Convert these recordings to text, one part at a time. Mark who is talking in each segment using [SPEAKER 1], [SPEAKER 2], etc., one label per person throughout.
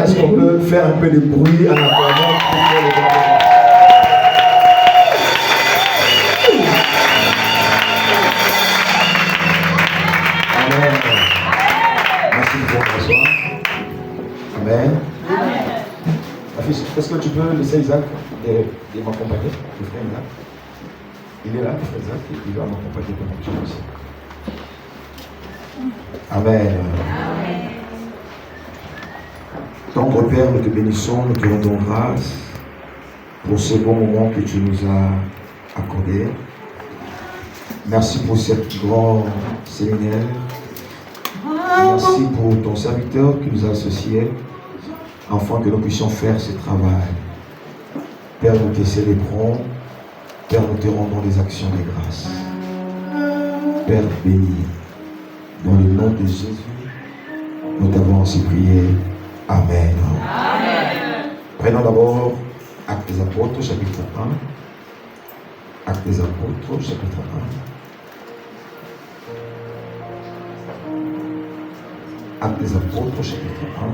[SPEAKER 1] Est-ce qu'on peut faire un peu de bruit en attendant pour faire le gars? Amen. Merci pour bonsoir. Amen. Est-ce que tu peux laisser Isaac de m'accompagner, le frère Isaac? Il est là, le frère Isaac, il va m'accompagner pour mon chose aussi. Amen. Tendre Père, nous te bénissons, nous te rendons grâce pour ce bon moment que tu nous as accordé. Merci pour ce grand séminaire. Merci pour ton serviteur qui nous a associés afin que nous puissions faire ce travail. Père, nous te célébrons. Père, nous te rendons des actions de grâce. Père béni, dans le nom de Jésus, nous t'avons ainsi prié. Amen. Amen. Prenons d'abord Actes des Apôtres, chapitre 1. Actes des Apôtres, chapitre 1. Actes des Apôtres, chapitre 1.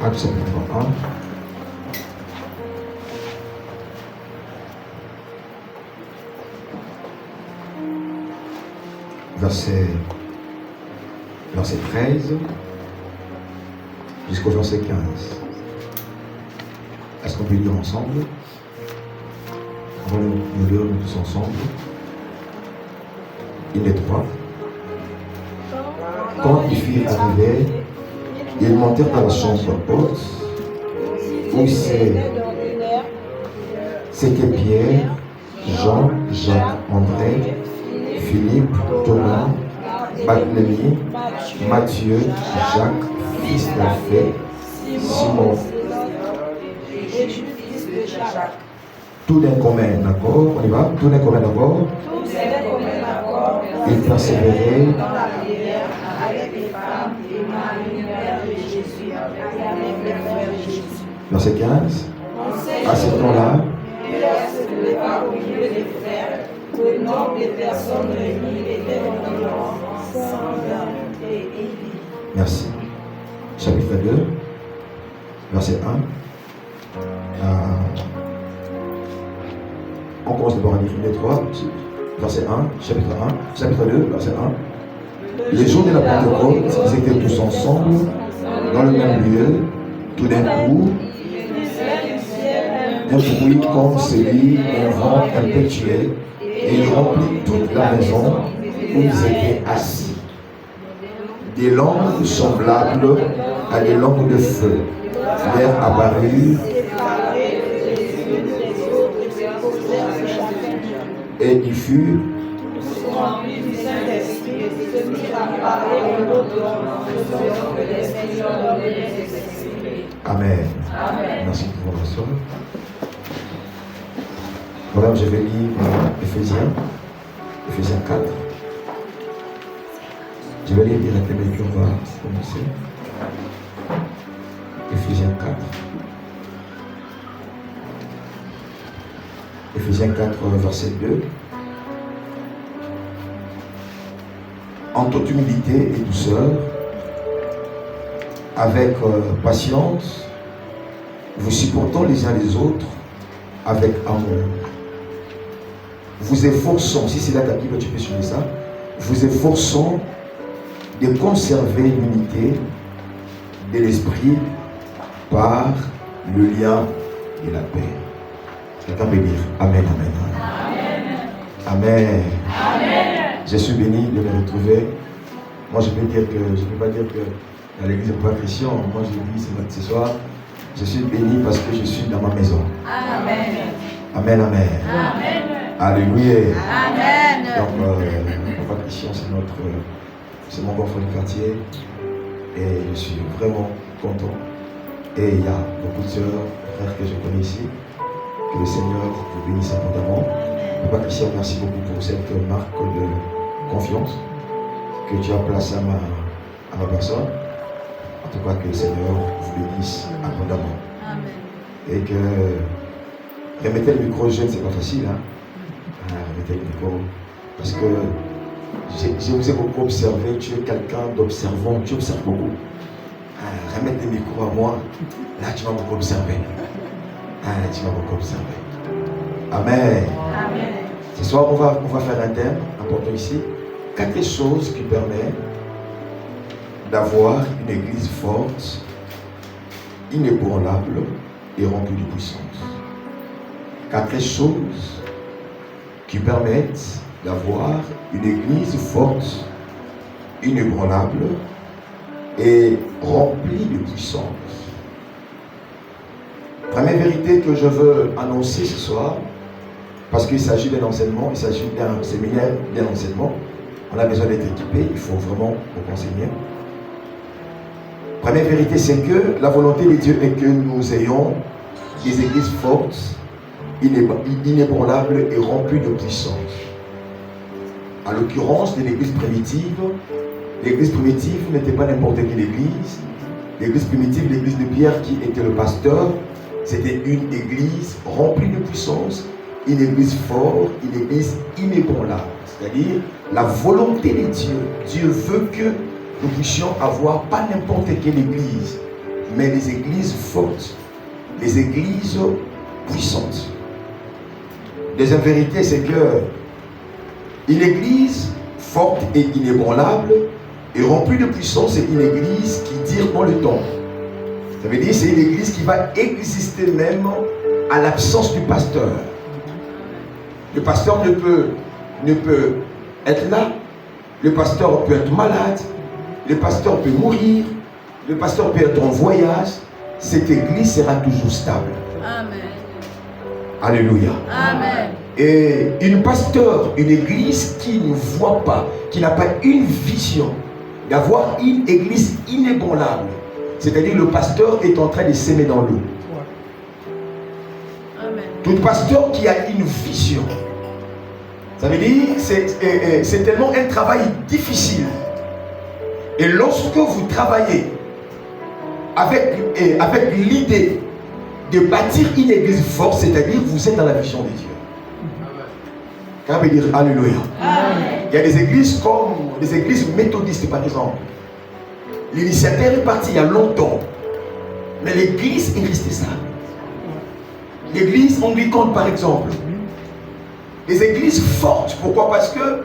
[SPEAKER 1] Actes chapitre 1. Verset 13 jusqu'au verset 15. Est-ce qu'on peut lire ensemble? On va nous lire tous ensemble. Il est 3. Quand ils furent arrivés, ils montèrent dans la chambre haute où c'était Pierre, Jean, Jacques, André, Philippe, Thomas, Barthélemy, Matthieu, Jacques, fils d'Alphée, Simon. Tout d'un commun accord, on y va, tout d'un commun accord. Ils persévéraient dans la prière avec les femmes et Marie, mère de Jésus, avec les frères de Jésus. Verset 15. À ce temps-là, Pierre se leva au milieu des frères. Le nombre de personnes réunies était environ 120 et il dit. Merci. Chapitre 2, verset 1. On commence d'abord à lire les 3. Verset 1, chapitre 1, chapitre 2, verset 1. Les jours de la Pentecôte, ils étaient tous ensemble, dans le même lieu. Tout d'un coup, un bruit comme celui d'un vent impétueux, et il remplit toute la maison où ils étaient assis. Des langues semblables à des langues de feu leur apparurent, et il fut rempli du Saint-Esprit et se mit à parler en d'autres langues que l'Esprit leur donnait de s'exprimer. Amen. Merci pour votre soeur. Voilà, je vais lire Éphésiens 4. Je vais lire directement et puis on va commencer. Éphésiens 4. Éphésiens 4, verset 2. En toute humilité et douceur, avec patience, vous supportons les uns les autres avec amour. Vous efforçons, si c'est là ta Bible, tu peux suivre ça, vous efforçons de conserver l'unité de l'esprit par le lien de la paix. Quelqu'un peut dire Amen, Amen. Amen. Amen. Je suis béni de me retrouver. Moi, je peux pas dire que dans l'église n'est pas chrétien. Moi, je dis ce soir, je suis béni parce que je suis dans ma maison. Amen. Amen, Amen. Amen. Alléluia. Amen. Donc, Papa Christian, c'est mon bon frère du quartier. Et je suis vraiment content. Et il y a beaucoup de sœurs, frères que je connais ici. Que le Seigneur vous bénisse abondamment. Papa Christian, merci beaucoup pour cette marque de confiance que tu as placée à ma personne. En tout cas, que le Seigneur vous bénisse abondamment.
[SPEAKER 2] Amen.
[SPEAKER 1] Et que remettez le micro jeune, c'est pas facile. Hein? Remettez le micro. Parce que je vous ai beaucoup observé. Tu es quelqu'un d'observant. Tu observes beaucoup. Remettre le micro à moi. Là, tu vas beaucoup observer. Tu vas beaucoup observer. Amen.
[SPEAKER 2] Amen.
[SPEAKER 1] Ce soir, on va faire un thème important ici. 4 choses qui permettent d'avoir une église forte, inébranlable et remplie de puissance. 4 choses qui permettent d'avoir une église forte, inébranlable et remplie de puissance. Première vérité que je veux annoncer ce soir, parce qu'il s'agit d'un enseignement, il s'agit d'un séminaire, d'un enseignement. On a besoin d'être équipé, il faut vraiment beaucoup enseigner. Première vérité, c'est que la volonté de Dieu est que nous ayons des églises fortes, inébranlables et remplies de puissance. En l'occurrence de l'église primitive n'était pas n'importe quelle église. L'église primitive, l'église de Pierre qui était le pasteur, c'était une église remplie de puissance, une église forte, une église inébranlable. C'est-à-dire la volonté de Dieu. Dieu veut que nous puissions avoir pas n'importe quelle église, mais des églises fortes, des églises puissantes. Deuxième vérité, c'est que une église forte et inébranlable et remplie de puissance, c'est une église qui dure dans le temps. Ça veut dire que c'est une église qui va exister même à l'absence du pasteur. Le pasteur ne peut être là, le pasteur peut être malade, le pasteur peut mourir, le pasteur peut être en voyage. Cette église sera toujours stable.
[SPEAKER 2] Amen.
[SPEAKER 1] Alléluia.
[SPEAKER 2] Amen.
[SPEAKER 1] Et une pasteur, une église qui ne voit pas, qui n'a pas une vision d'avoir une église inébranlable, c'est-à-dire le pasteur est en train de s'aimer dans l'eau.
[SPEAKER 2] Amen.
[SPEAKER 1] Tout pasteur qui a une vision, ça veut dire c'est tellement un travail difficile. Et lorsque vous travaillez avec l'idée de bâtir une église forte, c'est-à-dire vous êtes dans la vision de Dieu. Quand on peut dire Alléluia.
[SPEAKER 2] Amen.
[SPEAKER 1] Il y a des églises comme des églises méthodistes par exemple. L'initiateur est parti il y a longtemps, mais l'église est restée stable. L'église anglicane par exemple. Les églises fortes, pourquoi? Parce que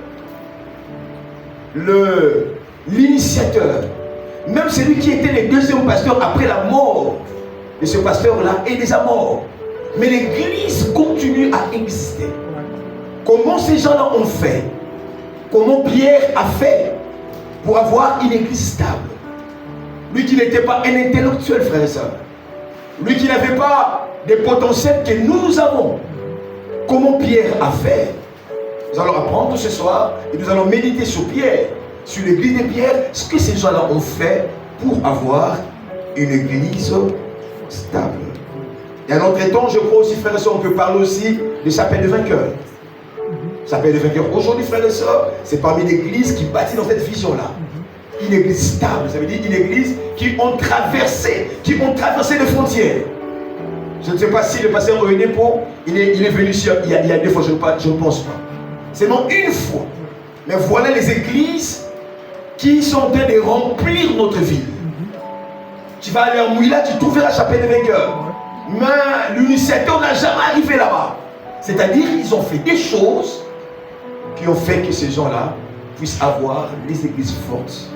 [SPEAKER 1] l'initiateur, même celui qui était le deuxième pasteur après la mort de ce pasteur-là est déjà mort. Mais l'église continue à exister. Comment ces gens-là ont fait? Comment Pierre a fait pour avoir une église stable? Lui qui n'était pas un intellectuel, frère et soeur. Lui qui n'avait pas des potentiels que nous avons. Comment Pierre a fait? Nous allons apprendre ce soir et nous allons méditer sur Pierre, sur l'église de Pierre, ce que ces gens-là ont fait pour avoir une église stable. Et en autre temps, je crois aussi, frères et sœurs, on peut parler aussi de chapelle de vainqueurs. Chapelle de vainqueurs. Aujourd'hui, frères et sœurs, c'est parmi l'église qui bâtit dans cette vision-là. Une église stable, ça veut dire une église qui ont traversé les frontières. Je ne sais pas si le pasteur René Pau, il est venu ici il y a 2 fois, je ne pense pas. C'est non une fois. Mais voilà les églises qui sont en train de remplir notre ville. Tu vas aller en Mouila, tu trouveras la chapelle des vainqueurs. Mais l'initiateur n'a jamais arrivé là-bas. C'est-à-dire qu'ils ont fait des choses qui ont fait que ces gens-là puissent avoir des églises fortes,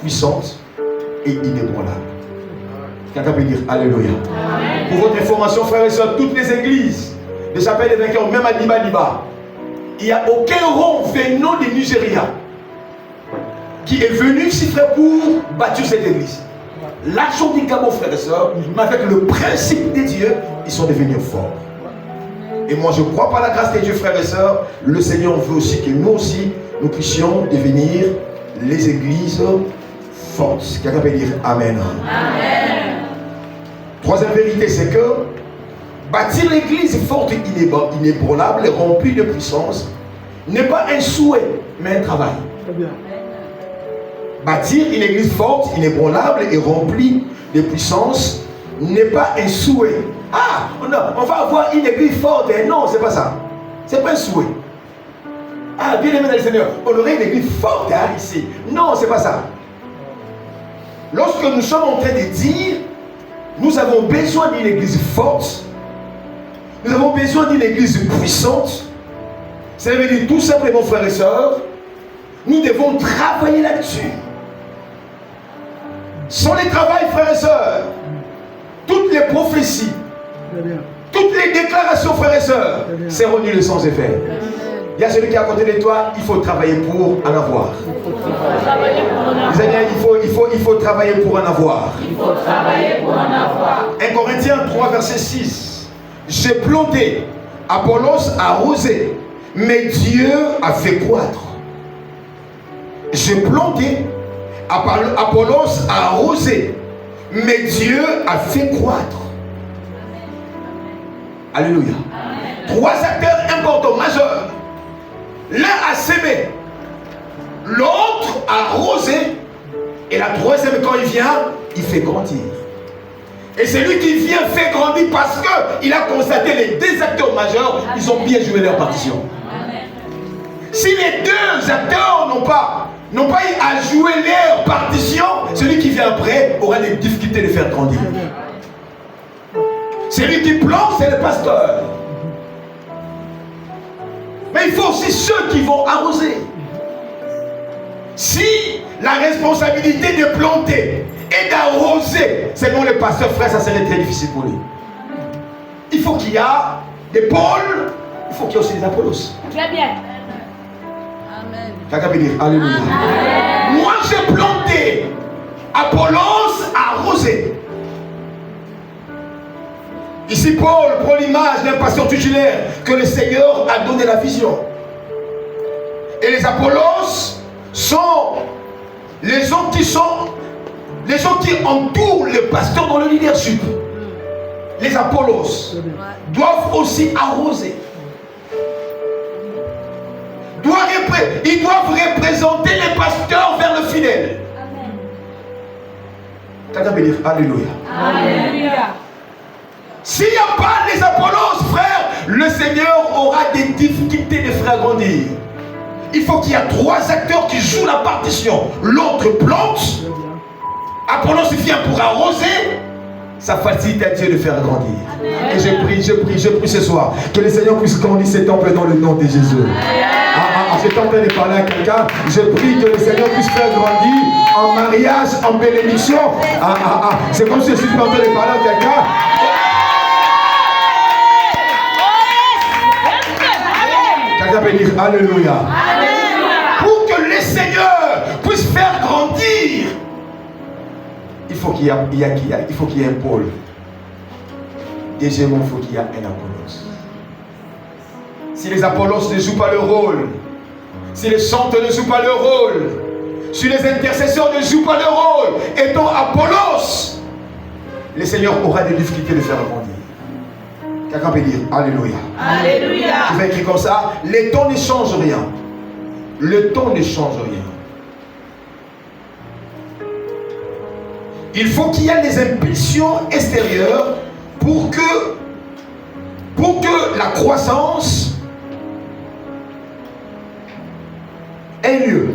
[SPEAKER 1] puissantes et inébranlables. Quelqu'un peut dire Alléluia. Amen. Pour votre information, frères et sœurs, toutes les églises de chapelle des vainqueurs, même à Liba, il n'y a aucun rond venant du Nigeria qui est venu ici, frère, pour bâtir cette église. L'action du Gabon, frères et sœurs, mais avec le principe de Dieu, ils sont devenus forts. Et moi, je crois par la grâce de Dieu, frères et sœurs, le Seigneur veut aussi que nous aussi, nous puissions devenir les églises fortes. Quelqu'un peut dire Amen. Amen. Troisième vérité, c'est que bâtir l'église forte et inébranlable, remplie de puissance, n'est pas un souhait, mais un travail.
[SPEAKER 3] Très bien.
[SPEAKER 1] Bâtir une église forte, inébranlable et remplie de puissance n'est pas un souhait. Ah, on va avoir une église forte. Non, c'est pas ça. C'est pas un souhait. Ah, bien aimé dans le Seigneur, on aurait une église forte ici. Non, c'est pas ça. Lorsque nous sommes en train de dire, nous avons besoin d'une église forte, nous avons besoin d'une église puissante, ça veut dire tout simplement, frères et sœurs, nous devons travailler là-dessus. Sans les travail, frères et sœurs, toutes les prophéties, toutes les déclarations, frères et sœurs, seront nulles sans effet. Il y a celui qui est à côté de toi, il faut travailler pour en avoir. Les amis, il faut travailler pour en avoir. 1 Corinthiens 3, verset 6. J'ai planté, Apollos a arrosé, mais Dieu a fait croître. J'ai planté, Apollos a arrosé, mais Dieu a fait croître. Alléluia. Trois acteurs importants, majeurs. L'un a sémé, l'autre a arrosé, et la troisième, quand il vient, il fait grandir. Et celui qui vient fait grandir parce qu'il a constaté les deux acteurs majeurs, ils ont bien joué leur partition. Si les deux acteurs n'ont pas eu à jouer leur partition, celui qui vient après aura des difficultés de faire grandir. Celui qui plante, c'est le pasteur. Mais il faut aussi ceux qui vont arroser. Si la responsabilité de planter et d'arroser, selon le pasteur, frère, ça serait très difficile pour lui. Il faut qu'il y ait des pôles, il faut qu'il y ait aussi des Apollos.
[SPEAKER 2] Très bien.
[SPEAKER 1] Quelqu'un peut dire Alléluia. Amen. Moi j'ai planté, Apollos a arrosé. Ici Paul prend l'image d'un pasteur tutélaire que le Seigneur a donné la vision. Et les Apollos sont les gens qui entourent le pasteur dans le leadership. Les Apollos doivent aussi arroser. Ils doivent représenter les pasteurs vers le fidèle. Quelqu'un peut dire Alléluia.
[SPEAKER 2] Alléluia.
[SPEAKER 1] S'il n'y a pas les Apollos, frère, le Seigneur aura des difficultés de faire grandir. Il faut qu'il y ait trois acteurs qui jouent la partition. L'autre plante, Apollos vient pour arroser. Ça facilite à Dieu de faire grandir. Amen. Et je prie ce soir que le Seigneur puisse grandir ce temple dans le nom de Jésus. J'étais en train de parler à quelqu'un. Je prie que le Seigneur puisse faire grandir en mariage, en bénédiction. C'est comme si je suis en train de parler à quelqu'un. Quelqu'un peut dire Alléluia. Pour que le Seigneur puisse faire grandir, il faut qu'il y ait un pôle. Deuxièmement, il faut qu'il y ait un Apollos. Si les Apollos ne jouent pas le rôle, si les chanteurs ne jouent pas le rôle, si les intercesseurs ne jouent pas le rôle, étant Apollos, le Seigneur aura des difficultés de faire grandir. Quelqu'un peut dire Alléluia.
[SPEAKER 2] Alléluia.
[SPEAKER 1] Tu vas écrire comme ça, le temps ne change rien. Le temps ne change rien. Il faut qu'il y ait des impulsions extérieures pour que la croissance ait lieu.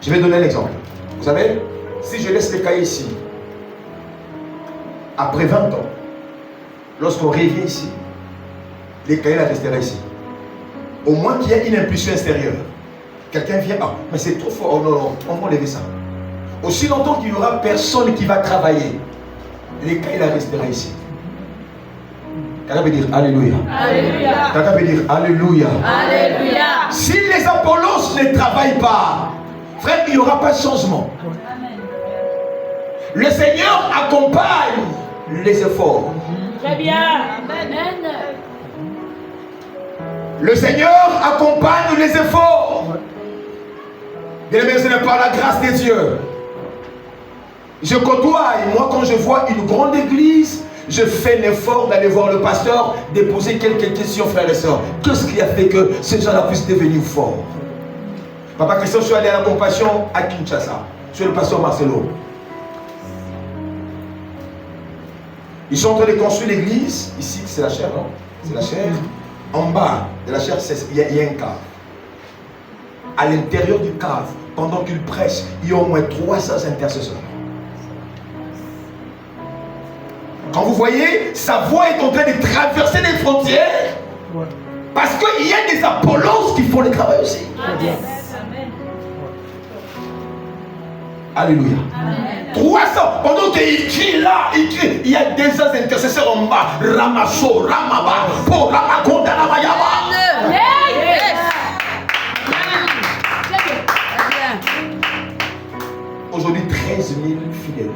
[SPEAKER 1] Je vais donner un exemple. Vous savez, si je laisse les cahiers ici, après 20 ans, lorsqu'on revient ici, les cahiers resteront ici. Au moins qu'il y ait une impulsion extérieure. Quelqu'un vient, mais c'est trop fort, non, on va enlever ça. Aussi longtemps qu'il n'y aura personne qui va travailler, les cahiers resteront ici. Quelqu'un peut dire Alléluia.
[SPEAKER 2] Alléluia.
[SPEAKER 1] Quelqu'un peut dire Alléluia.
[SPEAKER 2] Alléluia.
[SPEAKER 1] Si les Apollos ne travaillent pas, frère, il n'y aura pas de changement.
[SPEAKER 2] Amen.
[SPEAKER 1] Le Seigneur accompagne les efforts.
[SPEAKER 2] Très bien. Amen.
[SPEAKER 1] Le Seigneur accompagne les efforts. Bien-aimé, ce n'est pas la grâce de Dieu. Je côtoie, et moi, quand je vois une grande église, je fais l'effort d'aller voir le pasteur, de poser quelques questions, frères et sœurs. Qu'est-ce qui a fait que ces gens-là puissent devenir forts? Papa Christian, je suis allé à la Compassion à Kinshasa. Je suis le pasteur Marcelo. Ils sont en train de construire l'église. Ici, c'est la chair, non? C'est la chair. En bas de la chair, il y a un cave. À l'intérieur du cave, pendant qu'ils prêchent, il y a au moins 300 intercesseurs. Quand vous voyez, sa voix est en train de traverser les frontières. Parce qu'il y a des Apollos qui font le travail aussi.
[SPEAKER 2] Amen.
[SPEAKER 1] Alléluia. Amen. 300. Pendant qu'il crie là, il y a des intercesseurs en bas. Ramasso, Ramaba, Po, Ramakonda, Ramayaba. Aujourd'hui, 13 000 fidèles.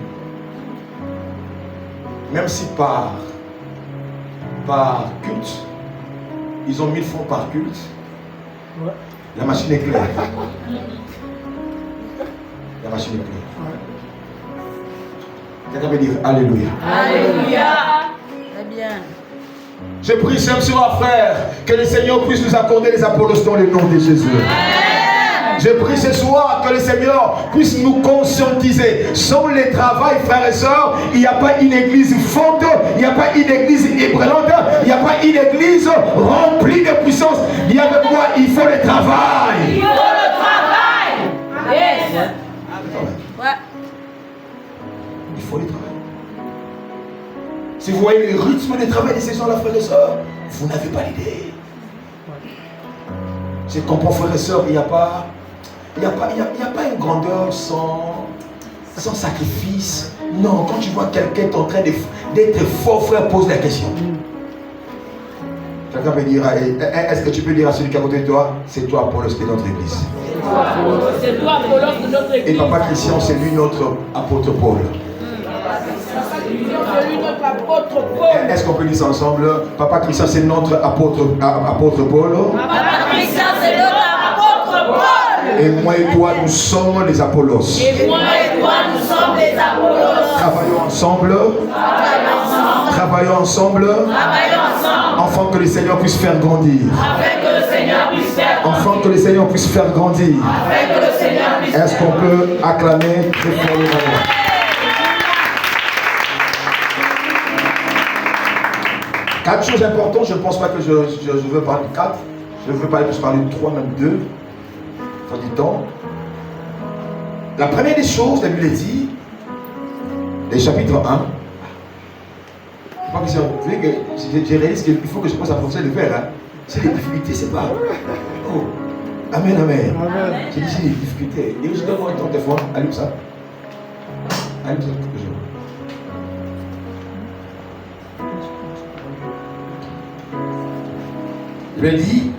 [SPEAKER 1] Même si par culte, ils ont 1000 francs par culte, la machine est claire. La machine est claire. Quelqu'un peut dire Alléluia.
[SPEAKER 2] Alléluia.
[SPEAKER 3] Très bien.
[SPEAKER 1] Je prie, Seigneur, frère, que le Seigneur puisse nous accorder les apôtres dans le nom de Jésus. Je prie ce soir que le Seigneur puisse nous conscientiser. Sans le travail, frères et sœurs, il n'y a pas une église forte, il n'y a pas une église ébranlante, il n'y a pas une église remplie de puissance. Il y a de quoi? Il faut le travail.
[SPEAKER 2] Il faut le travail. Yes.
[SPEAKER 3] Ouais.
[SPEAKER 1] Il faut le travail. Si vous voyez le rythme de travail de ces gens-là, frères et sœurs, vous n'avez pas l'idée. Je comprends, frères et sœurs, il n'y a pas une grandeur sans sacrifice. Non, quand tu vois quelqu'un est en train d'être fort, frère, pose la question. Quelqu'un peut dire, est-ce que tu peux dire à celui qui est à côté de toi, c'est toi, Apollos, de notre église.
[SPEAKER 2] C'est toi, Apollos, de notre église.
[SPEAKER 1] Et Papa Christian, c'est lui notre apôtre Paul.
[SPEAKER 2] C'est lui notre apôtre Paul.
[SPEAKER 1] Est-ce qu'on peut dire ça ensemble? Papa Christian, c'est notre apôtre Paul.
[SPEAKER 2] Papa Christian, c'est notre apôtre Paul.
[SPEAKER 1] Et moi et toi, nous sommes les Apollos.
[SPEAKER 2] Et moi et toi, nous sommes les Apollos.
[SPEAKER 1] Travaillons ensemble. Travaillons ensemble. Afin que le Seigneur puisse faire grandir. Afin que le Seigneur puisse faire grandir. Est-ce qu'on peut acclamer très fortement? Quatre choses importantes, je ne pense pas que je veux parler de 4. Je veux parler de 3, même 2. Ça du temps. La première des choses, la Bible dit, les chapitres 1. Je crois que je réalise qu'il faut que je pense à professeur de faire. Hein. C'est des difficultés, c'est pas. Oh. Amen, amen. J'ai dit, c'est des difficultés. Et je donne-moi ton téléphone. Allume ça. Allume ça. Il dit,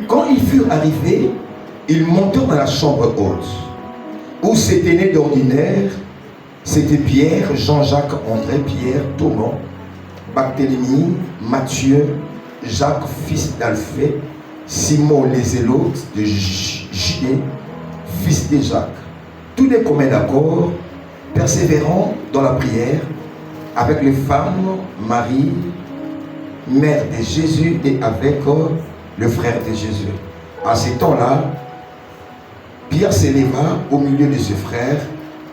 [SPEAKER 1] quand ils furent arrivés, ils montèrent dans la chambre haute, où s'était né d'ordinaire, c'était Pierre, Jean-Jacques, André, Pierre, Thomas, Barthélemy, Matthieu, Jacques, fils d'Alphée, Simon les Zélotes de Judée, fils de Jacques. Tous les communs d'accord, persévérant dans la prière, avec les femmes, Marie, mère de Jésus, et avec le frère de Jésus. À ce temps-là, Pierre s'éleva au milieu de ses frères,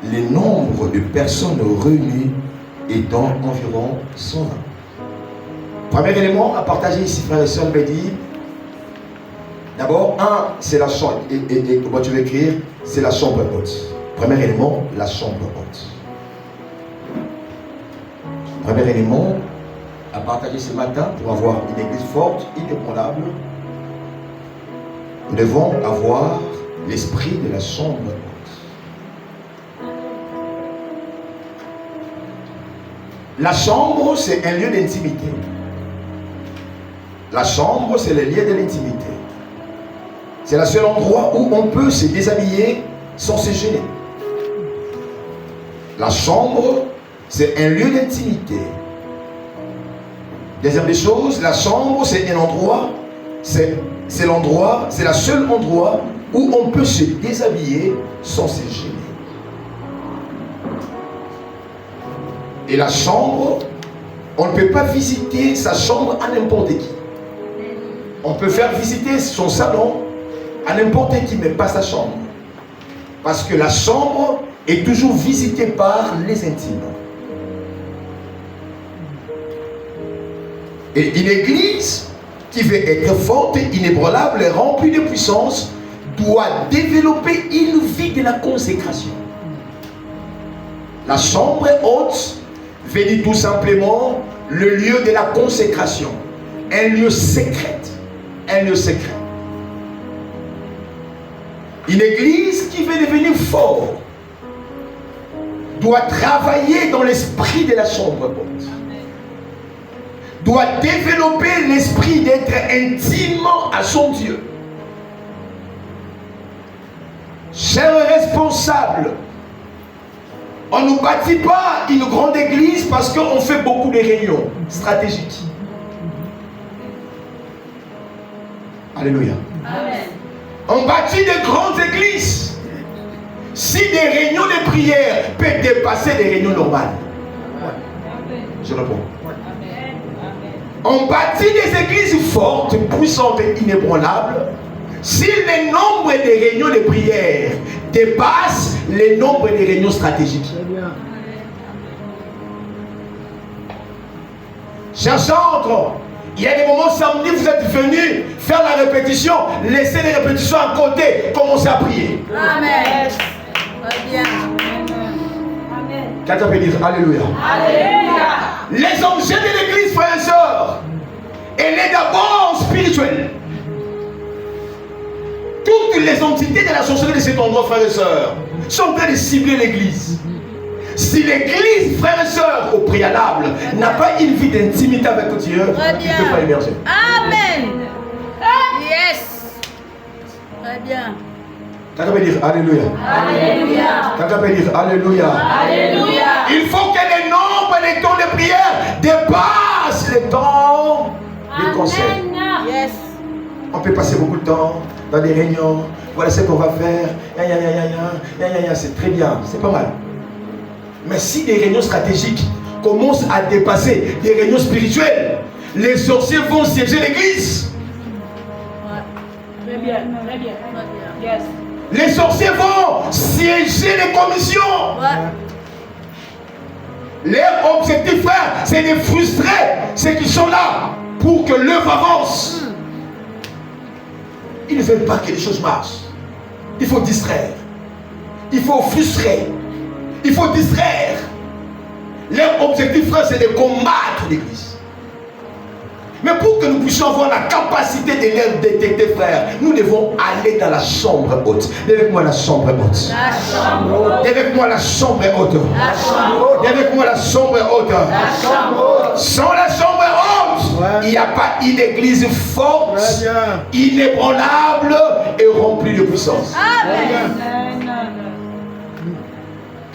[SPEAKER 1] le nombre de personnes réunies étant environ 120. Premier élément à partager ici, frères et sœurs, me dit, d'abord, c'est la chambre, et comment tu veux écrire, c'est la chambre haute. Premier élément, la chambre haute. Premier élément à partager ce matin pour avoir une église forte, inébranlable. Nous devons avoir l'esprit de la chambre haute. La chambre, c'est un lieu d'intimité. La chambre, c'est le lieu de l'intimité. C'est le seul endroit où on peut se déshabiller sans se gêner. La chambre, c'est un lieu d'intimité. Deuxième des choses, la chambre, c'est un endroit, c'est l'endroit, c'est le seul endroit où on peut se déshabiller sans se gêner. Et la chambre, on ne peut pas visiter sa chambre à n'importe qui. On peut faire visiter son salon à n'importe qui, mais pas sa chambre. Parce que la chambre est toujours visitée par les intimes. Et une église qui veut être forte, inébranlable et remplie de puissance doit développer une vie de la consécration. La chambre haute veut dire tout simplement le lieu de la consécration. Un lieu secret. Un lieu secret. Une église qui veut devenir forte doit travailler dans l'esprit de la chambre haute. Doit développer l'esprit d'être intime à son Dieu. Chers responsables, on ne bâtit pas une grande église parce qu'on fait beaucoup de réunions stratégiques. Alléluia.
[SPEAKER 2] Amen.
[SPEAKER 1] On bâtit de grandes églises si des réunions de prière peuvent dépasser des réunions normales. Je réponds. On bâtit des églises fortes, puissantes et inébranlables si le nombre de réunions de prière dépasse le nombre de réunions stratégiques. Chers chantres, il y a des moments samedi, vous êtes venus faire la répétition, laissez les répétitions à côté, commencez à prier.
[SPEAKER 3] Amen. Très bien.
[SPEAKER 1] Quelqu'un peut dire Alléluia.
[SPEAKER 2] Alléluia.
[SPEAKER 1] Les objets de l'église, frères et sœurs, elle est d'abord spirituelle. Toutes les entités de la sorcellerie de cet endroit, frères et sœurs, sont en train de cibler l'église. Si l'église, frères et sœurs, au préalable, n'a pas une vie d'intimité avec Dieu, il ne peut pas émerger.
[SPEAKER 3] Amen. Yes. Très bien.
[SPEAKER 1] Quelqu'un peut dire Alléluia.
[SPEAKER 2] Alléluia.
[SPEAKER 1] Quelqu'un peut dire Alléluia.
[SPEAKER 2] Alléluia.
[SPEAKER 1] Il faut que les nombres et les temps de prière dépassent les temps de conseil.
[SPEAKER 3] Yes.
[SPEAKER 1] On peut passer beaucoup de temps dans des réunions. Voilà ce qu'on va faire. C'est très bien. C'est pas mal. Mais si des réunions stratégiques commencent à dépasser des réunions spirituelles, les sorciers vont siéger l'église.
[SPEAKER 3] Ouais.
[SPEAKER 2] Très bien. Très bien.
[SPEAKER 3] Très bien.
[SPEAKER 2] Yes.
[SPEAKER 1] Les sorciers vont siéger les commissions.
[SPEAKER 3] Ouais.
[SPEAKER 1] Leur objectif, frère, c'est de frustrer ceux qui sont là pour que l'œuvre avance. Ils ne veulent pas que les choses marchent. Il faut distraire. Il faut frustrer. Il faut distraire. Leur objectif, frère, c'est de combattre l'église. Mais pour que nous puissions avoir la capacité de les détecter, frère, nous devons aller dans la chambre haute. Dis avec moi la chambre haute.
[SPEAKER 3] La chambre haute.
[SPEAKER 1] Dis avec moi la chambre haute.
[SPEAKER 3] La chambre haute.
[SPEAKER 1] Dis avec moi la chambre haute.
[SPEAKER 3] La chambre haute.
[SPEAKER 1] Sans la chambre haute, il n'y a pas une église forte, inébranlable et remplie de puissance.
[SPEAKER 3] Amen.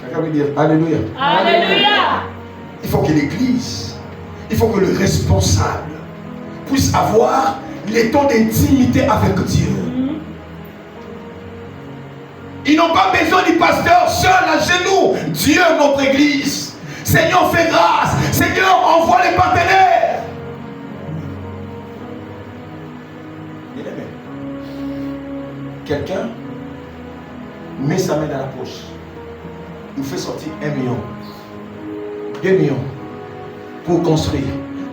[SPEAKER 1] Quelqu'un veut dire Alléluia.
[SPEAKER 2] Alléluia.
[SPEAKER 1] Il faut que l'église, il faut que le responsable puisse avoir les temps d'intimité avec Dieu. Ils n'ont pas besoin du pasteur seul à genoux. Dieu, notre église. Seigneur, fais grâce. Seigneur, envoie les partenaires. Bien-aimé, quelqu'un met sa main dans la poche, nous fait sortir 1 million, 2 millions pour construire,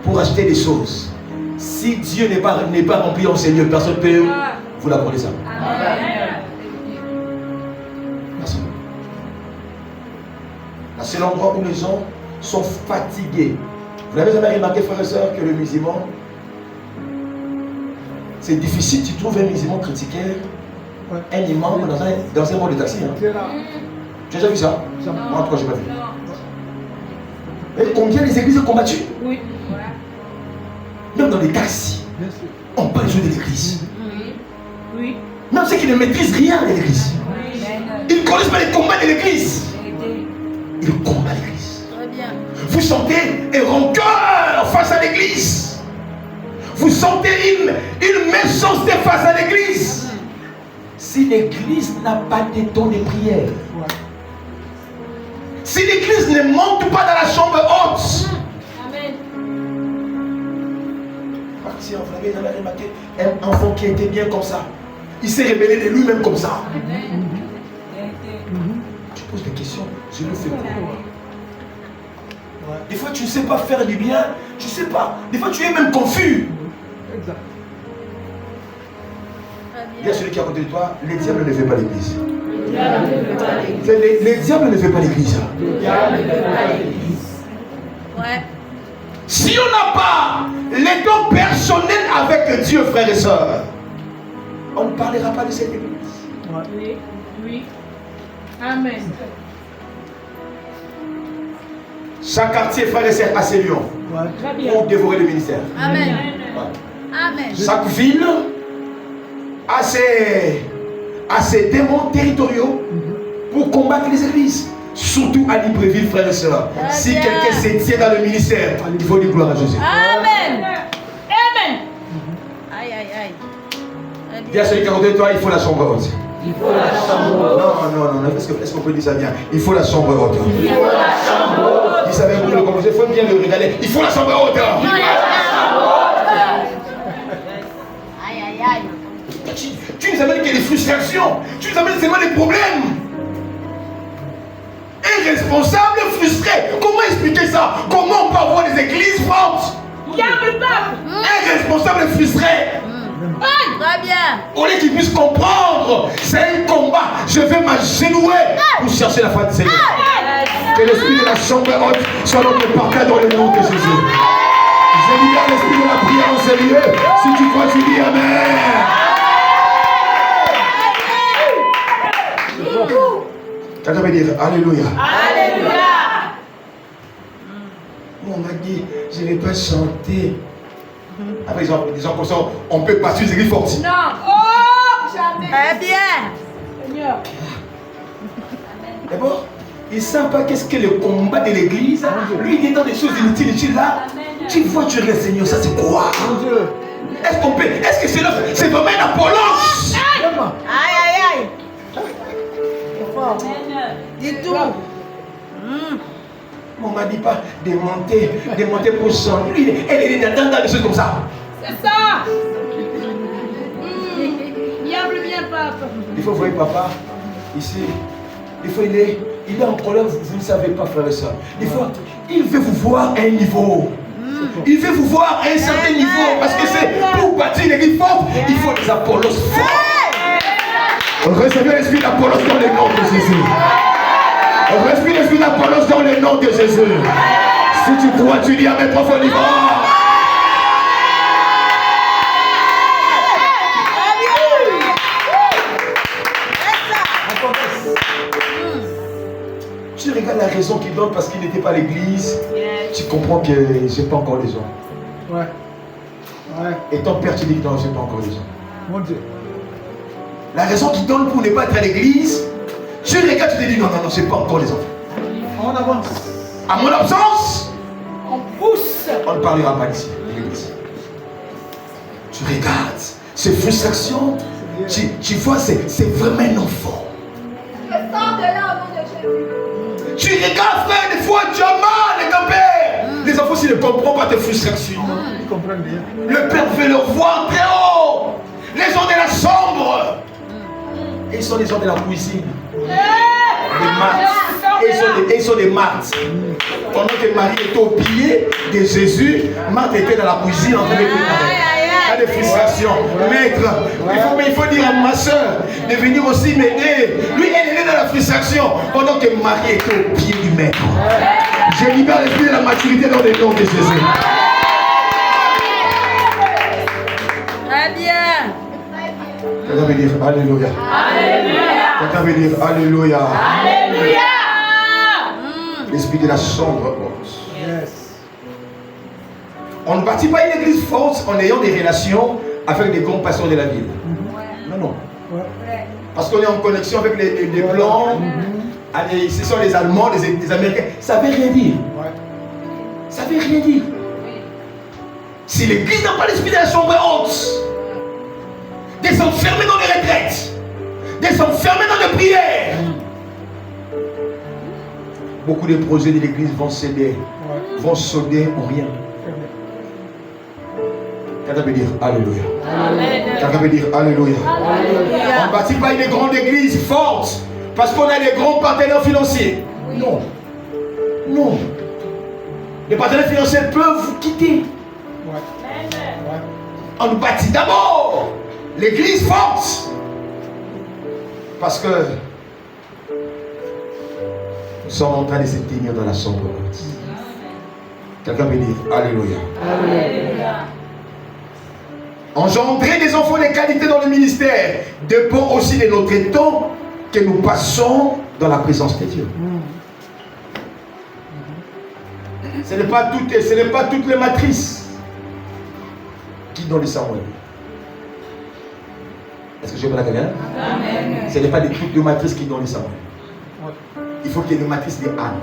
[SPEAKER 1] pour acheter des choses. Si Dieu n'est pas rempli en ces lieux, personne ne peut vous l'accorder ça. Personne. C'est l'endroit où les gens sont fatigués. Vous n'avez jamais remarqué, frères et sœurs, que le musulman, c'est difficile, tu trouves un musulman critiquer un imam dans un mode de taxi. Hein. Tu as déjà vu ça? Moi, en tout cas, je n'ai pas vu. Et combien les églises sont combattues?
[SPEAKER 2] Oui.
[SPEAKER 1] Même dans les taxis, on parle de l'église.
[SPEAKER 2] Oui.
[SPEAKER 1] Même ceux qui ne maîtrisent rien de l'église. Ils ne connaissent pas les combats de l'église. Ils combattent l'église.
[SPEAKER 3] Très bien.
[SPEAKER 1] Vous sentez un rancœur face à l'église. Vous sentez une méchanceté face à l'église. Si l'église n'a pas de temps de prière, si l'église ne monte pas dans la chambre haute,
[SPEAKER 2] Amen.
[SPEAKER 1] si vous avez jamais remarqué un enfant qui était bien comme ça, Il s'est révélé de lui-même comme ça. Tu poses des questions, je le fais pourquoi? Des fois, tu ne sais pas faire du bien, tu ne sais pas. Des fois, tu es même confus.
[SPEAKER 3] Exact.
[SPEAKER 1] Il y a celui qui est à côté de toi, les diables ne fait pas l'église. Les diables ne fait pas l'église.
[SPEAKER 2] Ouais.
[SPEAKER 1] Si on n'a pas les dons personnels avec Dieu, frères et sœurs, on ne parlera pas de cette église.
[SPEAKER 2] Oui. Oui. Amen.
[SPEAKER 1] Chaque quartier, frères et sœurs, a ses lions
[SPEAKER 2] Très bien.
[SPEAKER 1] pour dévorer le ministère.
[SPEAKER 2] Amen.
[SPEAKER 1] Ouais.
[SPEAKER 2] Amen.
[SPEAKER 1] Chaque ville a ses démons territoriaux pour combattre les églises. Surtout à Libreville, frères et sœurs. Si
[SPEAKER 2] bien.
[SPEAKER 1] quelqu'un se tient dans le ministère, il faut dire gloire à Jésus.
[SPEAKER 2] Amen. Amen. Aïe, aïe, aïe.
[SPEAKER 1] Dis à celui qui est à côté de toi, il faut la chambre haute.
[SPEAKER 2] Il faut la chambre haute.
[SPEAKER 1] Non. Est-ce qu'on peut dire ça bien? Il faut la chambre haute.
[SPEAKER 2] Il faut la chambre haute.
[SPEAKER 1] Il savait beaucoup le commencer, il faut bien le regarder. Il faut la chambre haute.
[SPEAKER 2] Il faut la chambre haute. Aïe, aïe, aïe.
[SPEAKER 1] Tu nous amènes que des frustrations. Tu nous amènes seulement des problèmes. Un responsable frustré. Comment expliquer ça? Comment on peut avoir des églises fortes? Un responsable frustré.
[SPEAKER 2] Très bien.
[SPEAKER 1] Au lieu qu'il puisse comprendre, c'est un combat. Je vais m'agenouiller pour chercher la fin de Seigneur. Que l'esprit de la chambre haute soit notre partage dans le nom de Jésus. Je libère l'esprit de la prière en ce lieu. Si tu crois, tu dis Amen. Quelqu'un va dire Alléluia.
[SPEAKER 2] Alléluia.
[SPEAKER 1] On m'a dit, je ne vais pas chanter. Après, des gens comme ça, on peut pas suivre les églises fortes.
[SPEAKER 2] Non. Oh, jamais. Très bien. Seigneur.
[SPEAKER 1] D'abord, ils ne savent pas qu'est-ce que le combat de l'église. Lui, il est dans des choses inutiles là. Tu vois, tu regardes, Seigneur, ça c'est quoi? Est-ce qu'on peut, est-ce que c'est vraiment un Apollos?
[SPEAKER 2] Aïe, aïe, aïe. C'est fort. Dis tout.
[SPEAKER 1] On m'a dit pas démonter pour chanter. Lui, elle est dans des choses comme ça.
[SPEAKER 2] C'est ça. Diable bien, papa.
[SPEAKER 1] Il faut voir papa, ici. Il faut il est en colère, vous ne savez pas, frère et soeur. Il veut vous voir à un niveau. Il veut vous voir à un certain niveau. Parce que c'est pour bâtir l'église forte, il faut des Apollos forts. Recevez l'esprit d'Apollos dans le nom de Jésus. Recevez l'esprit d'Apollos dans le nom de Jésus. Si tu crois, tu dis Amen profondément. Tu regardes la raison qu'il donne parce qu'il n'était pas à l'église. Tu comprends que je n'ai pas encore les hommes.
[SPEAKER 3] Ouais.
[SPEAKER 1] Et ton père te dit que non, je n'ai pas encore les hommes.
[SPEAKER 3] Mon Dieu.
[SPEAKER 1] La raison qu'il donne pour ne pas être à l'église, tu regardes, tu te dis non, je n'ai pas encore les hommes.
[SPEAKER 3] On avance.
[SPEAKER 1] À mon absence,
[SPEAKER 2] On pousse.
[SPEAKER 1] on ne parlera pas d'ici, de l'église. Tu regardes, ces frustrations, tu vois, c'est vraiment un enfant.
[SPEAKER 2] Je sors de là au nom de Jésus.
[SPEAKER 1] Tu regardes, frère, des fois, tu as mal de ton père. Les enfants, s'ils ne comprennent pas tes frustrations,
[SPEAKER 3] Ils comprennent bien.
[SPEAKER 1] le père veut leur voir très haut. Les gens de la chambre. Et ils sont les gens de la cuisine. Des maths. Et ils sont des maths. Pendant que Marie était au pied de Jésus, Marthe était dans la cuisine en train de préparer. Il y a des frustrations. Maître, il faut dire à ma soeur de venir aussi m'aider. Lui, elle est dans la frustration pendant que Marie était au pied du maître. Je libère l'esprit de la maturité dans le nom de Jésus.
[SPEAKER 2] Très bien.
[SPEAKER 1] Quelqu'un veut dire Alléluia.
[SPEAKER 2] Alléluia.
[SPEAKER 1] Quelqu'un veut dire Alléluia.
[SPEAKER 2] Alléluia.
[SPEAKER 1] L'esprit de la chambre haute.
[SPEAKER 3] Yes.
[SPEAKER 1] On ne bâtit pas une église forte en ayant des relations avec les grands pasteurs de la ville. Non.
[SPEAKER 3] Ouais.
[SPEAKER 1] Parce qu'on est en connexion avec les Blancs, ce sont les Allemands, les Américains. Ça ne veut rien dire.
[SPEAKER 3] Ouais.
[SPEAKER 1] Ça ne veut rien dire. Si l'église n'a pas l'esprit de la chambre haute, des enfermés dans les retraites, des enfermés dans les prières, beaucoup de projets de l'église vont céder, vont sauter en rien. Quelqu'un peut dire Alléluia.
[SPEAKER 2] Amen.
[SPEAKER 1] Quelqu'un peut dire Alléluia.
[SPEAKER 2] Alléluia.
[SPEAKER 1] On ne bâtit pas une grande église forte parce qu'on a des grands partenaires financiers. Non. Non. Les partenaires financiers peuvent vous quitter. On nous bâtit d'abord l'église forte. Parce que nous sommes en train de se tenir dans la sombre honte. Quelqu'un peut dire Alléluia.
[SPEAKER 2] Alléluia.
[SPEAKER 1] Engendrer des enfants de qualité dans le ministère dépend aussi de notre temps que nous passons dans la présence de Dieu. Ce n'est pas toutes les matrices qui donnent le Samuel. Est-ce que je peux la quelqu'un? Ce n'est pas toutes les matrices qui donnent le Samuel. Il faut qu'il y ait une matrice de Anne.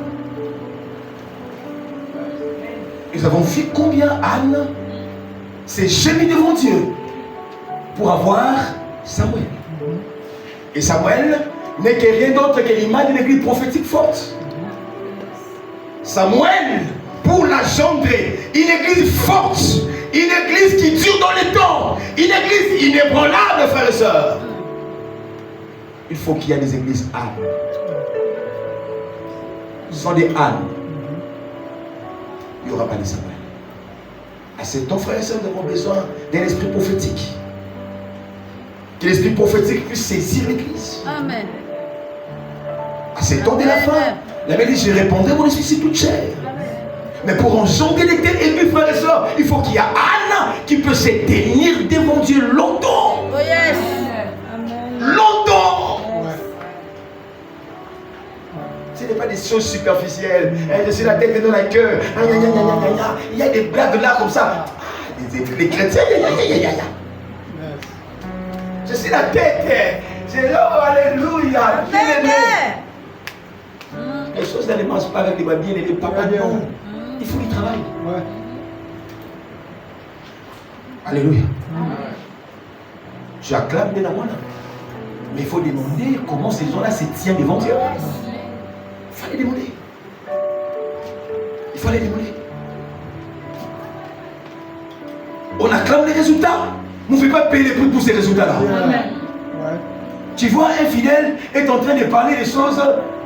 [SPEAKER 1] Nous avons vu combien Anne s'est gémie devant Dieu pour avoir Samuel. Et Samuel n'est que rien d'autre que l'image de l'église prophétique forte. Samuel, pour engendrer une église forte, une église qui dure dans le temps, une église inébranlable, frères et sœurs, il faut qu'il y ait des églises ânes. Sans des ânes, il n'y aura pas de Samuel. À ce temps, frères et sœurs, nous avons besoin d'un esprit prophétique. Que l'esprit prophétique puisse saisir l'église.
[SPEAKER 2] Amen.
[SPEAKER 1] À ce temps de la fin, la Bible dit, je répondrai mon esprit sur toute chair. Mais pour engendrer les têtes élus, frères et sœurs, il faut qu'il y ait Anne qui peut se tenir devant Dieu longtemps.
[SPEAKER 2] Oh yes.
[SPEAKER 1] Longtemps. Ce n'est pas des choses superficielles. Je suis la tête dans la queue. Il y a des blagues là comme ça. Les chrétiens, je suis la tête. C'est là, alléluia. Les choses ne marchent pas avec les babines et les papas. Non. Il faut qu'ils travaillent. Alléluia. Tu acclames des namona. Mais il faut demander comment ces gens-là se tiennent devant Dieu. Il fallait demander. Il fallait demander. On acclame les résultats. On ne fait pas payer les prix pour ces résultats-là. Tu vois, un fidèle est en train de parler des choses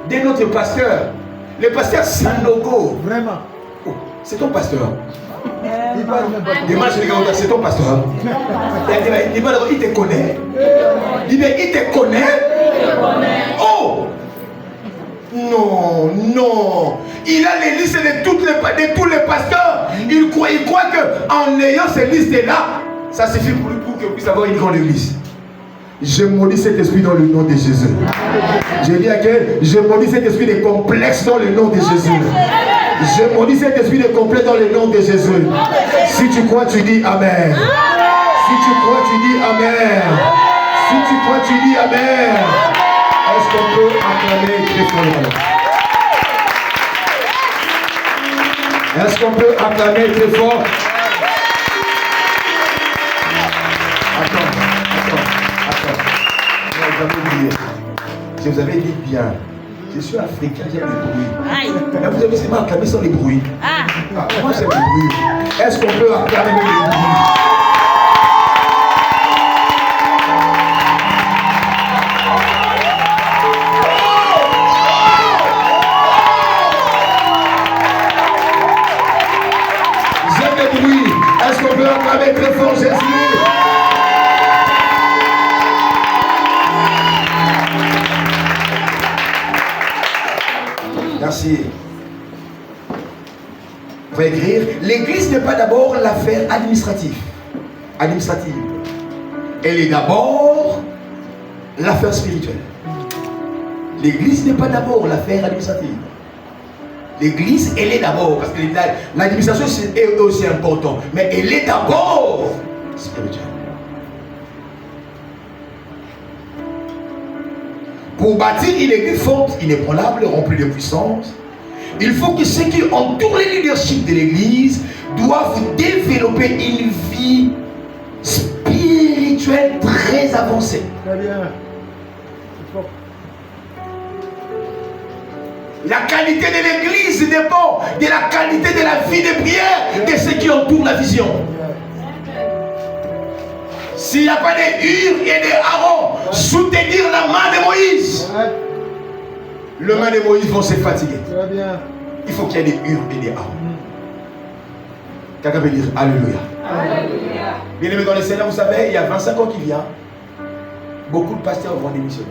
[SPEAKER 1] de notre pasteur. Le pasteur Sandogo.
[SPEAKER 3] Vraiment.
[SPEAKER 1] Oh, c'est ton pasteur.
[SPEAKER 3] Il parle même pas.
[SPEAKER 1] C'est ton pasteur. Il te connaît. Il te connaît. Oh! Non, non. Il a les listes de tous les pasteurs. Il croit qu'en ayant ces listes-là, ça suffit pour lui pour qu'il puisse avoir une grande église. Je maudis cet esprit dans le nom de Jésus. Je dis à quel? Je maudis cet esprit de complexe dans le nom de Jésus. Je maudis cet esprit de complexe dans le nom de Jésus. Si tu crois, tu dis Amen. Si tu crois, tu dis Amen. Si tu crois, tu dis Amen. Est-ce qu'on peut acclamer très fort? Est-ce qu'on peut acclamer très fort? Attends. Je vous avais dit bien. Je suis africain, j'aime le bruit. Mais vous avez seulement acclamé sans les bruits. Moi j'aime le bruit. Est-ce qu'on peut acclamer le bruit? J'aime le bruit. Est-ce qu'on peut acclamer très fort Jésus? Merci. Vous pouvez écrire, l'église n'est pas d'abord l'affaire administrative. Elle est d'abord l'affaire spirituelle. L'église n'est pas d'abord l'affaire administrative. L'église, elle est d'abord, parce que l'administration est aussi important, mais elle est d'abord spirituelle. Pour bâtir une église forte, inébranlable, remplie de puissance, il faut que ceux qui entourent le leadership de l'église doivent développer une vie spirituelle très avancée.
[SPEAKER 3] Très bien. C'est fort.
[SPEAKER 1] La qualité de l'église dépend de la qualité de la vie de prière de ceux qui entourent la vision. S'il n'y a pas de Hur et de Aaron, soutenir la main de Moïse, les mains de Moïse vont se fatiguer.
[SPEAKER 3] Très bien.
[SPEAKER 1] Il faut qu'il y ait des Hur et des Aaron. Quelqu'un peut dire Alléluia.
[SPEAKER 2] Alléluia.
[SPEAKER 1] Bien aimé dans le Seigneur, vous savez, il y a 25 ans qui vient, beaucoup de pasteurs vont démissionner.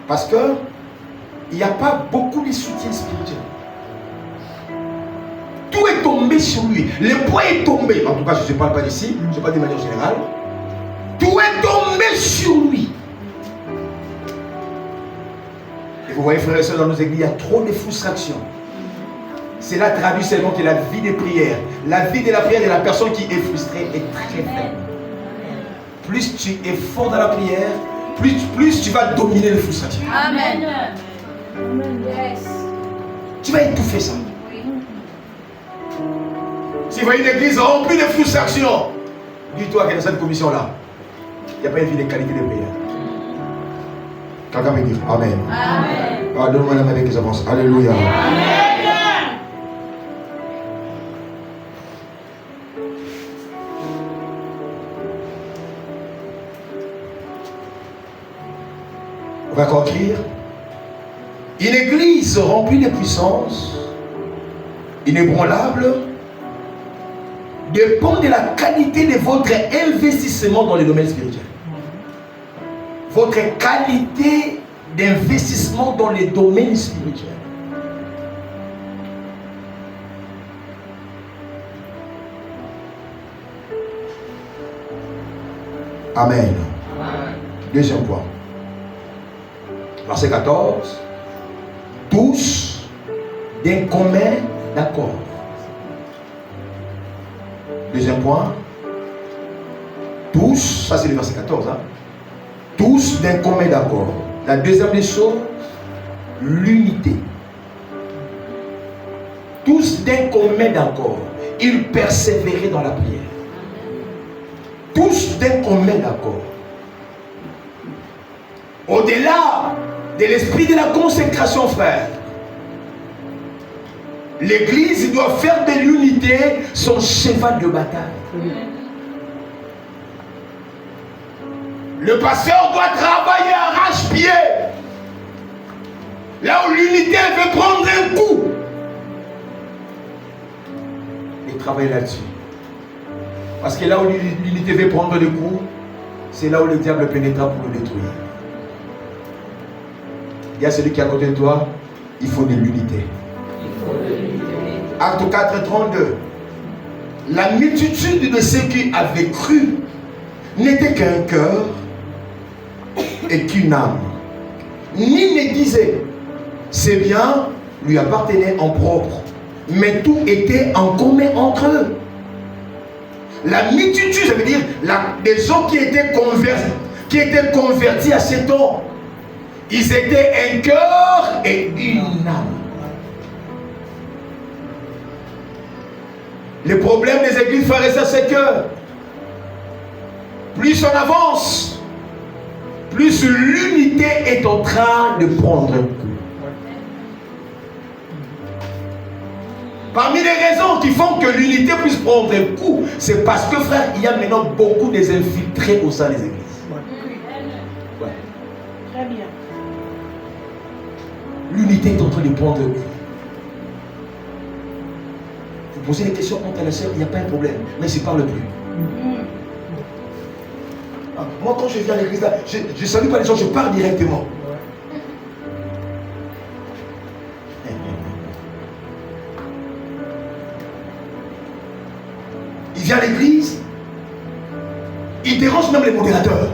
[SPEAKER 1] Parce que il n'y a pas beaucoup de soutien spirituel. Tout est tombé sur lui. Le poids est tombé. En tout cas, je ne parle pas d'ici, je parle de manière générale. Tout est tombé sur lui. Et vous voyez, frères et sœurs, dans nos églises, il y a trop de frustration. Cela traduit seulement que la vie des prières, la vie de la prière de la personne qui est frustrée est très faible. Plus tu es fort dans la prière, plus tu vas dominer les frustrations.
[SPEAKER 2] Amen. Yes.
[SPEAKER 1] Tu vas étouffer ça. Si vous voyez une église remplie de frustrations, dis-toi que dans cette commission-là, il n'y a pas une vie de qualité de prière. Quelqu'un peut dire Amen.
[SPEAKER 2] Amen.
[SPEAKER 1] Ah, donne-moi la main avec les avances. Alléluia.
[SPEAKER 2] Amen.
[SPEAKER 1] On va conclure. Une église remplie de puissance, inébranlable, dépend de la qualité de votre investissement dans les domaines spirituels. Votre qualité d'investissement dans les domaines spirituels. Amen. Deuxième point. Verset 14. Tous d'un commun d'accord. Deuxième point. Tous, ça c'est le verset 14. Tous d'un commun d'accord. La deuxième des choses, l'unité. Tous d'un commun d'accord. Ils persévéraient dans la prière. Tous d'un commun d'accord. Au-delà de l'esprit de la consécration, frère, l'église doit faire de l'unité son cheval de bataille. Le pasteur doit travailler arrache-pied. Là où l'unité veut prendre un coup, et travailler là-dessus. Parce que là où l'unité veut prendre le coup, c'est là où le diable pénétra pour le détruire. Il y a celui qui est à côté de toi, il faut de l'unité. Acte 4, 32. La multitude de ceux qui avaient cru n'était qu'un cœur et qu'une âme. Ni ne disait, ces biens lui appartenaient en propre, mais tout était en commun entre eux. La multitude, ça veut dire des gens qui étaient convertis à cet homme. Ils étaient un cœur et une âme. Le problème des églises, frères et sœurs, c'est que plus on avance, plus l'unité est en train de prendre un coup. Parmi les raisons qui font que l'unité puisse prendre un coup, c'est parce que, frère, il y a maintenant beaucoup des infiltrés au sein des églises. Ouais.
[SPEAKER 2] Très bien.
[SPEAKER 1] L'unité est en train de prendre un coup. Vous posez des questions contre la sœur, il n'y a pas un problème, mais il ne se parle plus. Moi, quand je viens à l'église, je ne salue pas les gens, je parle directement. Il vient à l'église, il dérange même les modérateurs.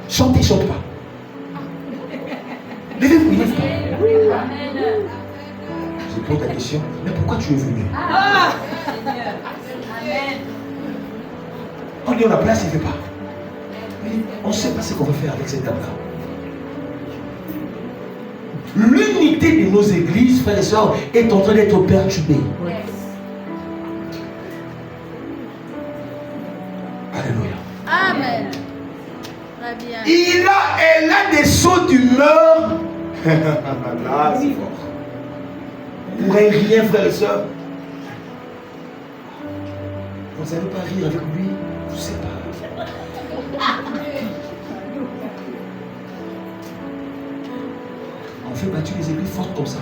[SPEAKER 1] Chantez, chante pas. Levez-vous, levez-vous pas. Je pose la question, mais pourquoi tu es venu? On lui donne la place, il ne veut pas. Mais on ne sait pas ce qu'on va faire avec cette dame-là. L'unité de nos églises, frères et sœurs, est en train d'être perturbée. Alléluia.
[SPEAKER 2] Amen. Très bien.
[SPEAKER 1] Elle a des sauts d'humeur. Là, c'est fort. Pour rien, frères et sœurs. Vous ne savez pas rire avec lui, je ne sais pas. On fait bâtir les églises fortes comme ça.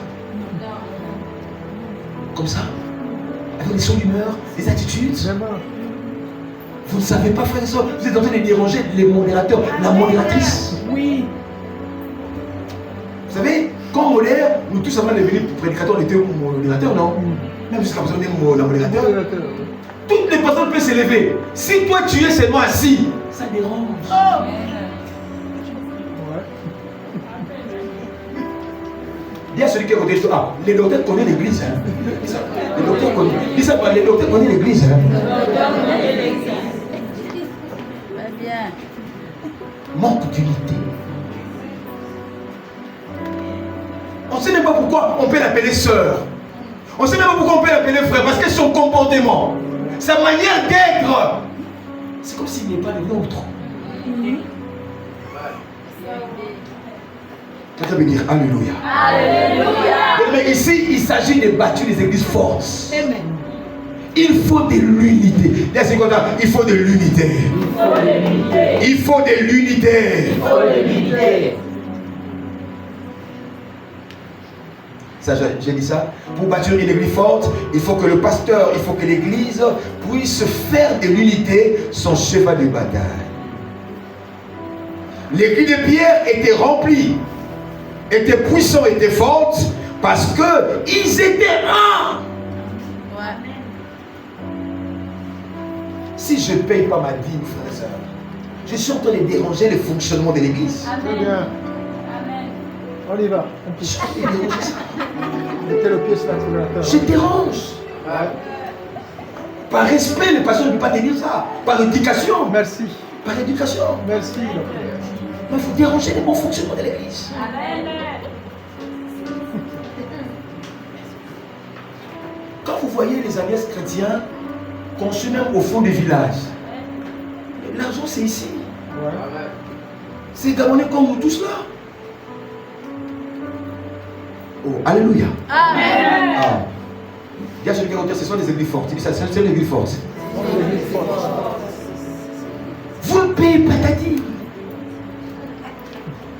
[SPEAKER 1] Comme ça. Avec les sons d'humeur, les attitudes. Vous ne savez pas, frères et sœurs, vous êtes en train de déranger les modérateurs, la modératrice.
[SPEAKER 2] Oui.
[SPEAKER 1] Vous savez, quand on modère, nous tous avant de devenir prédicateurs, on était modérateurs, non? Même jusqu'à présent, on est la modérateur. Toutes les personnes peuvent s'élever. Si toi tu es seulement assis, ça dérange.
[SPEAKER 2] Oh.
[SPEAKER 1] Dis à celui qui est côté de toi, les docteurs connaissent l'église. Hein. Les docteurs connaissent. Dis ça, les docteurs connaissent l'église. Hein. Manque d'unité. On ne sait même pas pourquoi on peut l'appeler sœur. On ne sait même pas pourquoi on peut l'appeler frère. Parce que son comportement, sa manière d'être, c'est comme s'il n'est pas le nôtre. Quelqu'un veut dire Alléluia. Alléluia. Mais ici, il s'agit de bâtir les églises fortes.
[SPEAKER 2] Amen.
[SPEAKER 1] Il faut de l'unité. Il faut de l'unité. Il faut de l'unité. Ça, j'ai dit ça. Pour bâtir une église forte, il faut que le pasteur, il faut que l'église puisse faire de l'unité son cheval de bataille. L'église de Pierre était remplie, était puissante, était forte, parce qu'ils étaient un. Si je ne paye pas ma dîme, frères et sœurs, je suis en train de déranger le fonctionnement de l'église.
[SPEAKER 3] Très bien.
[SPEAKER 2] Amen.
[SPEAKER 3] On y va.
[SPEAKER 1] Je suis en train de déranger ça.
[SPEAKER 3] Mettez le pied sur l'accélérateur.
[SPEAKER 1] Je dérange.
[SPEAKER 3] Ouais.
[SPEAKER 1] Par respect, le pasteur ne peut pas te dire ça. Par éducation.
[SPEAKER 3] Merci.
[SPEAKER 1] Par éducation.
[SPEAKER 3] Merci.
[SPEAKER 1] Mais il faut déranger le bon fonctionnement de l'église.
[SPEAKER 2] Amen.
[SPEAKER 1] Quand vous voyez les alliances chrétiens conçus même au fond des villages, l'argent c'est ici.
[SPEAKER 3] Ouais.
[SPEAKER 1] C'est Gabonais comme nous tous là. Oh, alléluia.
[SPEAKER 2] Amen.
[SPEAKER 1] Ah. Dis à celui qui est ce sont des églises fortes. C'est une église forte. Vous ne payez pas ta dîme.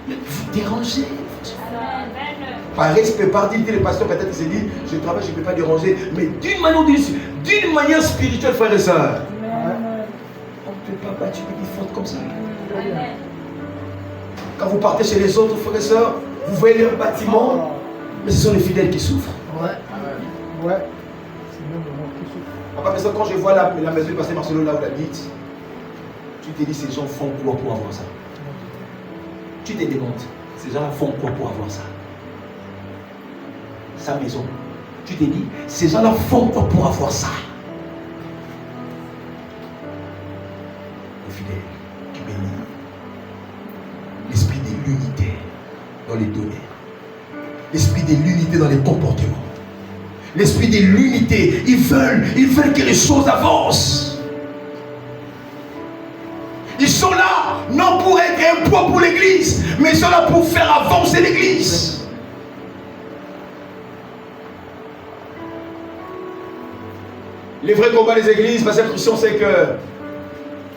[SPEAKER 1] Vous dérangez. Par respect, par dignité, le pasteur peut-être s'est dit, je travaille, je ne peux pas déranger. Mais d'une manière spirituelle, frères et sœurs, on ne peut pas bâtir une église forte comme ça. Quand vous partez chez les autres, frères et sœurs, vous voyez leur bâtiment, mais ce sont les fidèles qui souffrent.
[SPEAKER 3] Ouais. C'est même le monde qui souffre.
[SPEAKER 1] Après ça, quand je vois la maison du pasteur Marcelo là où il habite, tu te dis, ces gens font quoi pour avoir ça? Tu te demandes, ces gens font quoi pour avoir ça? Sa maison. Tu te dis, ces gens-là font quoi pour avoir ça? Le fidèle qui bénit. L'esprit de l'unité dans les données. L'esprit de l'unité dans les comportements. L'esprit de l'unité. Ils veulent que les choses avancent. Ils sont là, non pour être un poids pour l'église, mais ils sont là pour faire avancer l'église. Les vrais combats des églises, parce que Christian sait que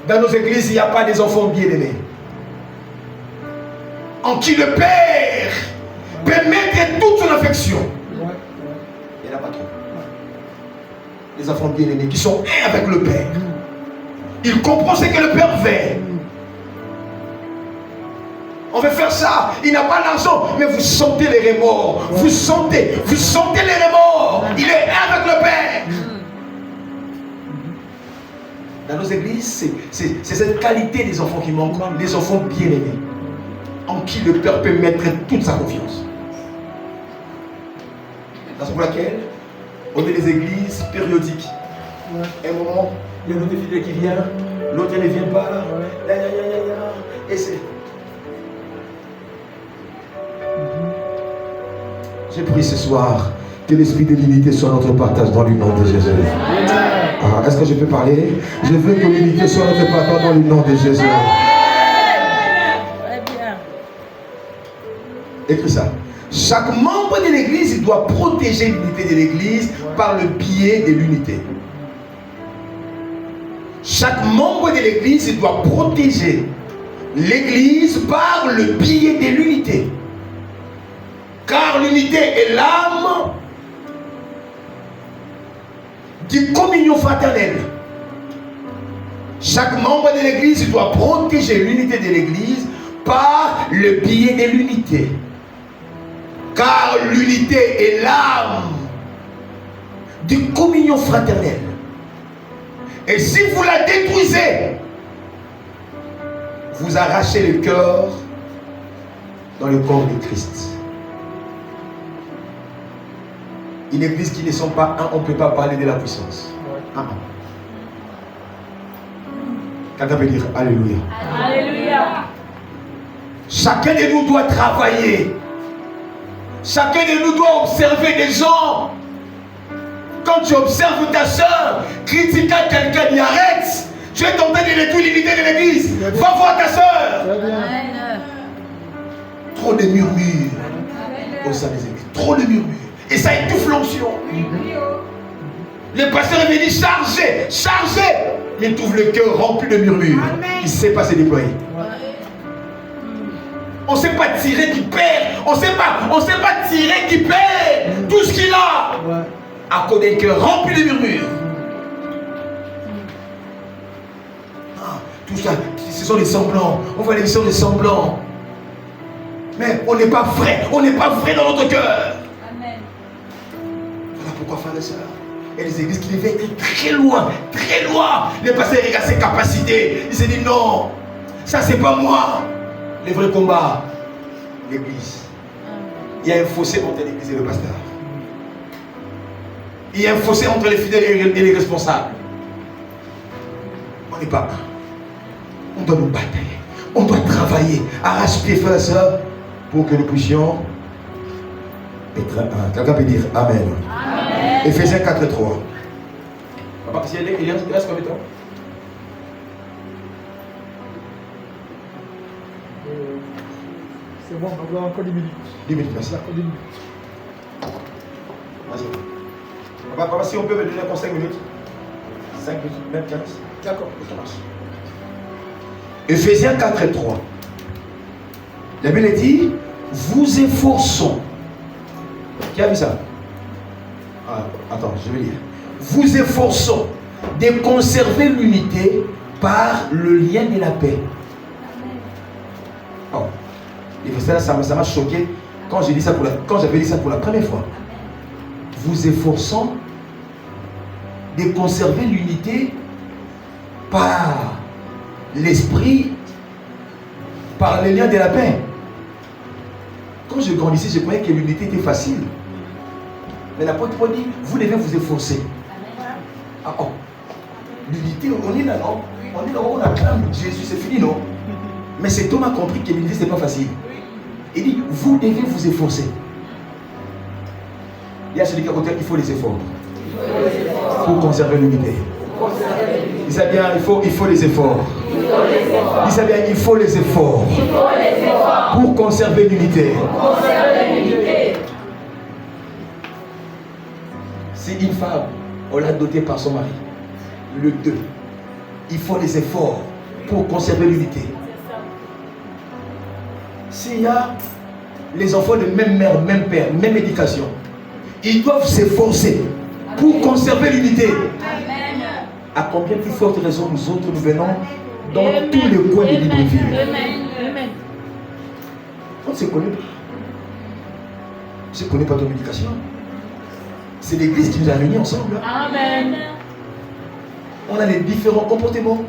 [SPEAKER 1] dans nos églises, il n'y a pas des enfants bien-aimés. En qui le Père peut mettre toute son affection. Il n'y en a pas trop. Les enfants bien-aimés qui sont un avec le Père. Ils comprennent ce que le Père veut. On veut faire ça. Il n'a pas l'argent, mais vous sentez les remords. Vous sentez les remords. Il est un avec le Père. Dans nos églises, c'est cette qualité des enfants qui manquent, des enfants bien-aimés, en qui le Père peut mettre toute sa confiance. Raison pour laquelle on est des églises périodiques. Un moment, il y a un autre fidèle qui vient, l'autre ne vient pas. Et c'est. J'ai prié ce soir que l'esprit de l'unité soit notre partage dans le nom de Jésus. Ah, est-ce que je peux parler? Je veux que l'unité soit notre partage dans le nom de Jésus. Écris ça. Chaque membre de l'église, il doit protéger l'unité de l'église par le biais de l'unité. Chaque membre de l'église doit protéger l'église par le biais de l'unité. Car l'unité est l'âme de communion fraternelle. Chaque membre de l'église doit protéger l'unité de l'église par le biais de l'unité. Car l'unité est l'âme de communion fraternelle. Et si vous la détruisez, vous arrachez le cœur dans le corps de Christ. Une église qui ne sont pas un, on ne peut pas parler de la puissance. Quelqu'un peut dire Alléluia.
[SPEAKER 2] Alléluia.
[SPEAKER 1] Chacun de nous doit travailler. Chacun de nous doit observer des gens. Quand tu observes ta soeur critiquer quelqu'un, il arrête. Tu es tenté de détruire l'unité de l'église. Va voir ta soeur. Trop de murmures au sein des églises. Trop de murmures. Et ça étouffe l'onction. Le pasteur est venu charger. Mais il trouve le cœur rempli de murmures. Il ne sait pas se déployer. On ne sait pas tirer qui perd. On ne sait pas tirer qui perd tout ce qu'il a. À cause d'un cœur rempli de murmures. Tout ça, ce sont des semblants. On voit les sont des semblants. Mais on n'est pas vrai. On n'est pas vrai dans notre cœur. Amen. Voilà pourquoi, frères et sœurs, il y a des églises qui devaient être très loin, très loin. Le pasteur regarde ses capacités. Il se dit non, ça c'est pas moi. Le vrai combat, l'église. Il y a un fossé entre l'église et le pasteur. Il y a un fossé entre les fidèles et les responsables. On n'est pas un. On doit nous batailler. On doit travailler. Arrache-pied, frères et sœurs, pour que nous puissions être un. Quelqu'un peut dire Amen. Amen. Éphésiens 4 et 3. Papa, il reste combien de temps?
[SPEAKER 3] C'est bon, on a encore 10 minutes.
[SPEAKER 1] 10 minutes, merci.
[SPEAKER 3] Encore 10 minutes.
[SPEAKER 1] Vas-y. Papa, si on peut me donner encore 5 minutes. 5 minutes, même 15. D'accord, ça marche. Éphésiens 4 et 3. La Bible dit, vous efforçons. Qui a vu ça? Attends, je vais lire. Vous efforçons de conserver l'unité par le lien de la paix. Oh. Et ça m'a choqué quand j'avais dit ça pour la première fois. Vous efforçons de conserver l'unité par l'esprit, par les liens de la paix. Quand je grandissais, je croyais que l'unité était facile. Mais l'apôtre Paul dit, vous devez vous efforcer. Ah oh. L'unité, on est là, non? On est là, on acclame Jésus, c'est fini, non? Mais cet homme a compris que l'unité, ce n'est pas facile. Il dit, vous devez vous efforcer. Il y a celui qui a côté, il faut les efforts. Pour conserver l'unité. Il sait bien, il faut les efforts. Il sait bien, il faut les efforts. Pour conserver l'unité. Si une femme, on l'a dotée par son mari, le 2, il faut les efforts pour conserver l'unité. S'il y a les enfants de même mère, même père, même éducation, ils doivent s'efforcer pour conserver l'unité. À combien plus forte raison nous autres nous venons dans tous les coins de Libreville. On ne se connaît pas. On ne connaît pas ton éducation. C'est l'église qui nous a réunis ensemble. Amen. On a les différents comportements,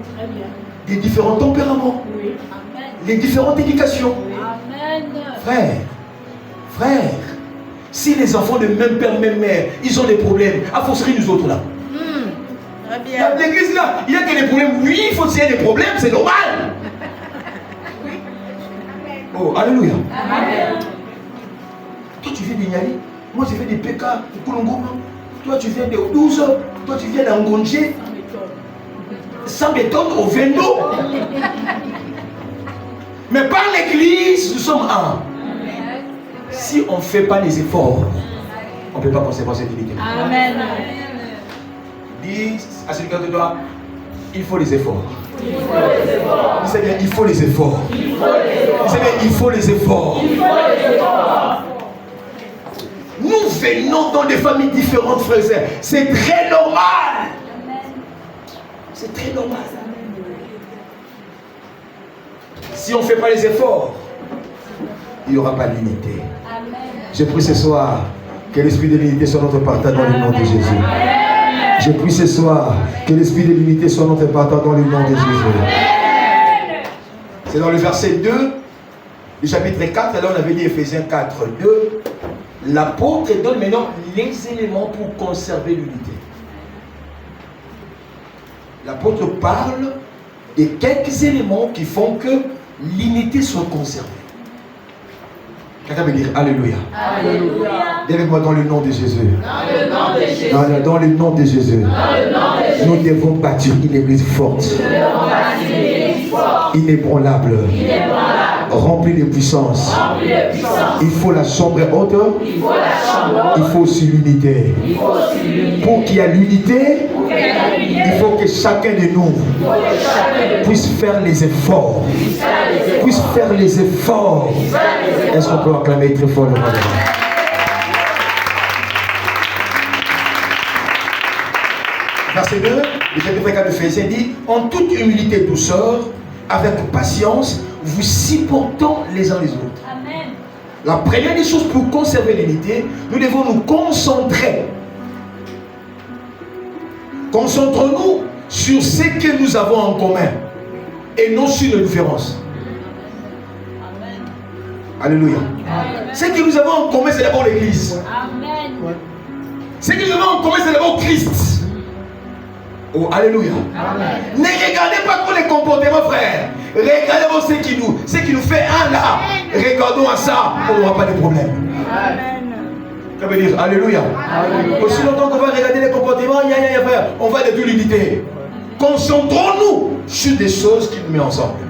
[SPEAKER 1] des différents tempéraments, les différentes éducations. Amen. Frère, si les enfants de même père, même mère, ils ont des problèmes, à forcerie nous autres là. L'église là, il y a que des problèmes. Oui, il faut qu'il y ait des problèmes, c'est normal. Oh, alléluia. Amen. Toi, tu viens de Niali. Moi, je viens de PK, de Koulongoma. Toi, tu viens de 12. Toi, tu viens d'Angondje. Sans béton au Vendo. Mais par l'église, nous sommes un. Si on ne fait pas les efforts, on ne peut pas conserver cette unité. Amen. Dis à celui qui est de toi, il faut les efforts. Disez bien, il faut les efforts. Disez bien, il faut les efforts. Nous venons dans des familles différentes, frères et sœurs. C'est très normal. C'est très normal. Si on ne fait pas les efforts, il n'y aura pas d'unité. Je prie ce soir que l'esprit de l'unité soit notre partage dans le nom de Jésus. Je prie ce soir que l'esprit de l'unité soit notre partage dans le nom de Jésus. C'est dans le verset 2 du chapitre 4, là on avait dit Éphésiens 4, 2. L'apôtre donne maintenant les éléments pour conserver l'unité. L'apôtre parle de quelques éléments qui font que l'unité soit conservée. Quelqu'un veut dire Alléluia.
[SPEAKER 2] Alléluia.
[SPEAKER 1] Dis avec moi dans le nom de Jésus.
[SPEAKER 2] Dans le nom de Jésus.
[SPEAKER 1] Dans le nom de Jésus. Nous devons bâtir une église forte. Inébranlable. Remplie de puissance. Il faut la chambre haute. Il faut aussi l'unité. Pour qu'il y ait l'unité, il faut que chacun de nous puisse faire les efforts. Puisse faire les efforts. Est-ce qu'on peut acclamer très fort le nom? Verset 2, le chapitre 4 de Éphésiens dit: en toute humilité et douceur, avec patience, vous supportant les uns les autres. Amen. La première des choses pour conserver l'unité, nous devons nous concentrer. Concentrons-nous sur ce que nous avons en commun et non sur nos différences. Amen. Alléluia. Amen. Ce que nous avons en commun, c'est d'abord l'Église. Amen. Ce que nous avons en commun, c'est d'abord Christ. Oh, alléluia. Amen. Ne regardez pas pour les comportements, frère. Regardez ce qui nous fait un là. Regardons à ça, on n'aura pas de problème. Amen. Ça veut dire alléluia. Amen. Aussi longtemps qu'on va regarder les comportements, frère, on va détruire l'unité. Concentrons-nous sur des choses qui nous mettent ensemble.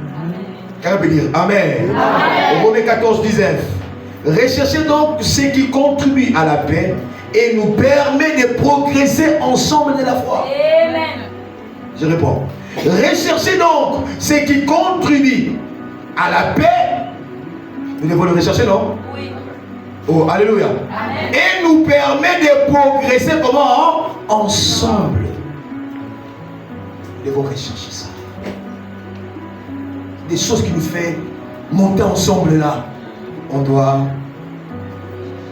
[SPEAKER 1] Ça veut dire amen. Amen. Romains 14, 19. Recherchez donc ce qui contribue à la paix et nous permet de progresser ensemble de la foi. Amen. Je réponds. Recherchez donc ce qui contribue à la paix. Nous devons le rechercher, non? Oui. Oh, alléluia. Amen. Et nous permet de progresser comment? Ensemble. Nous devons rechercher ça. Des choses qui nous font monter ensemble là. On doit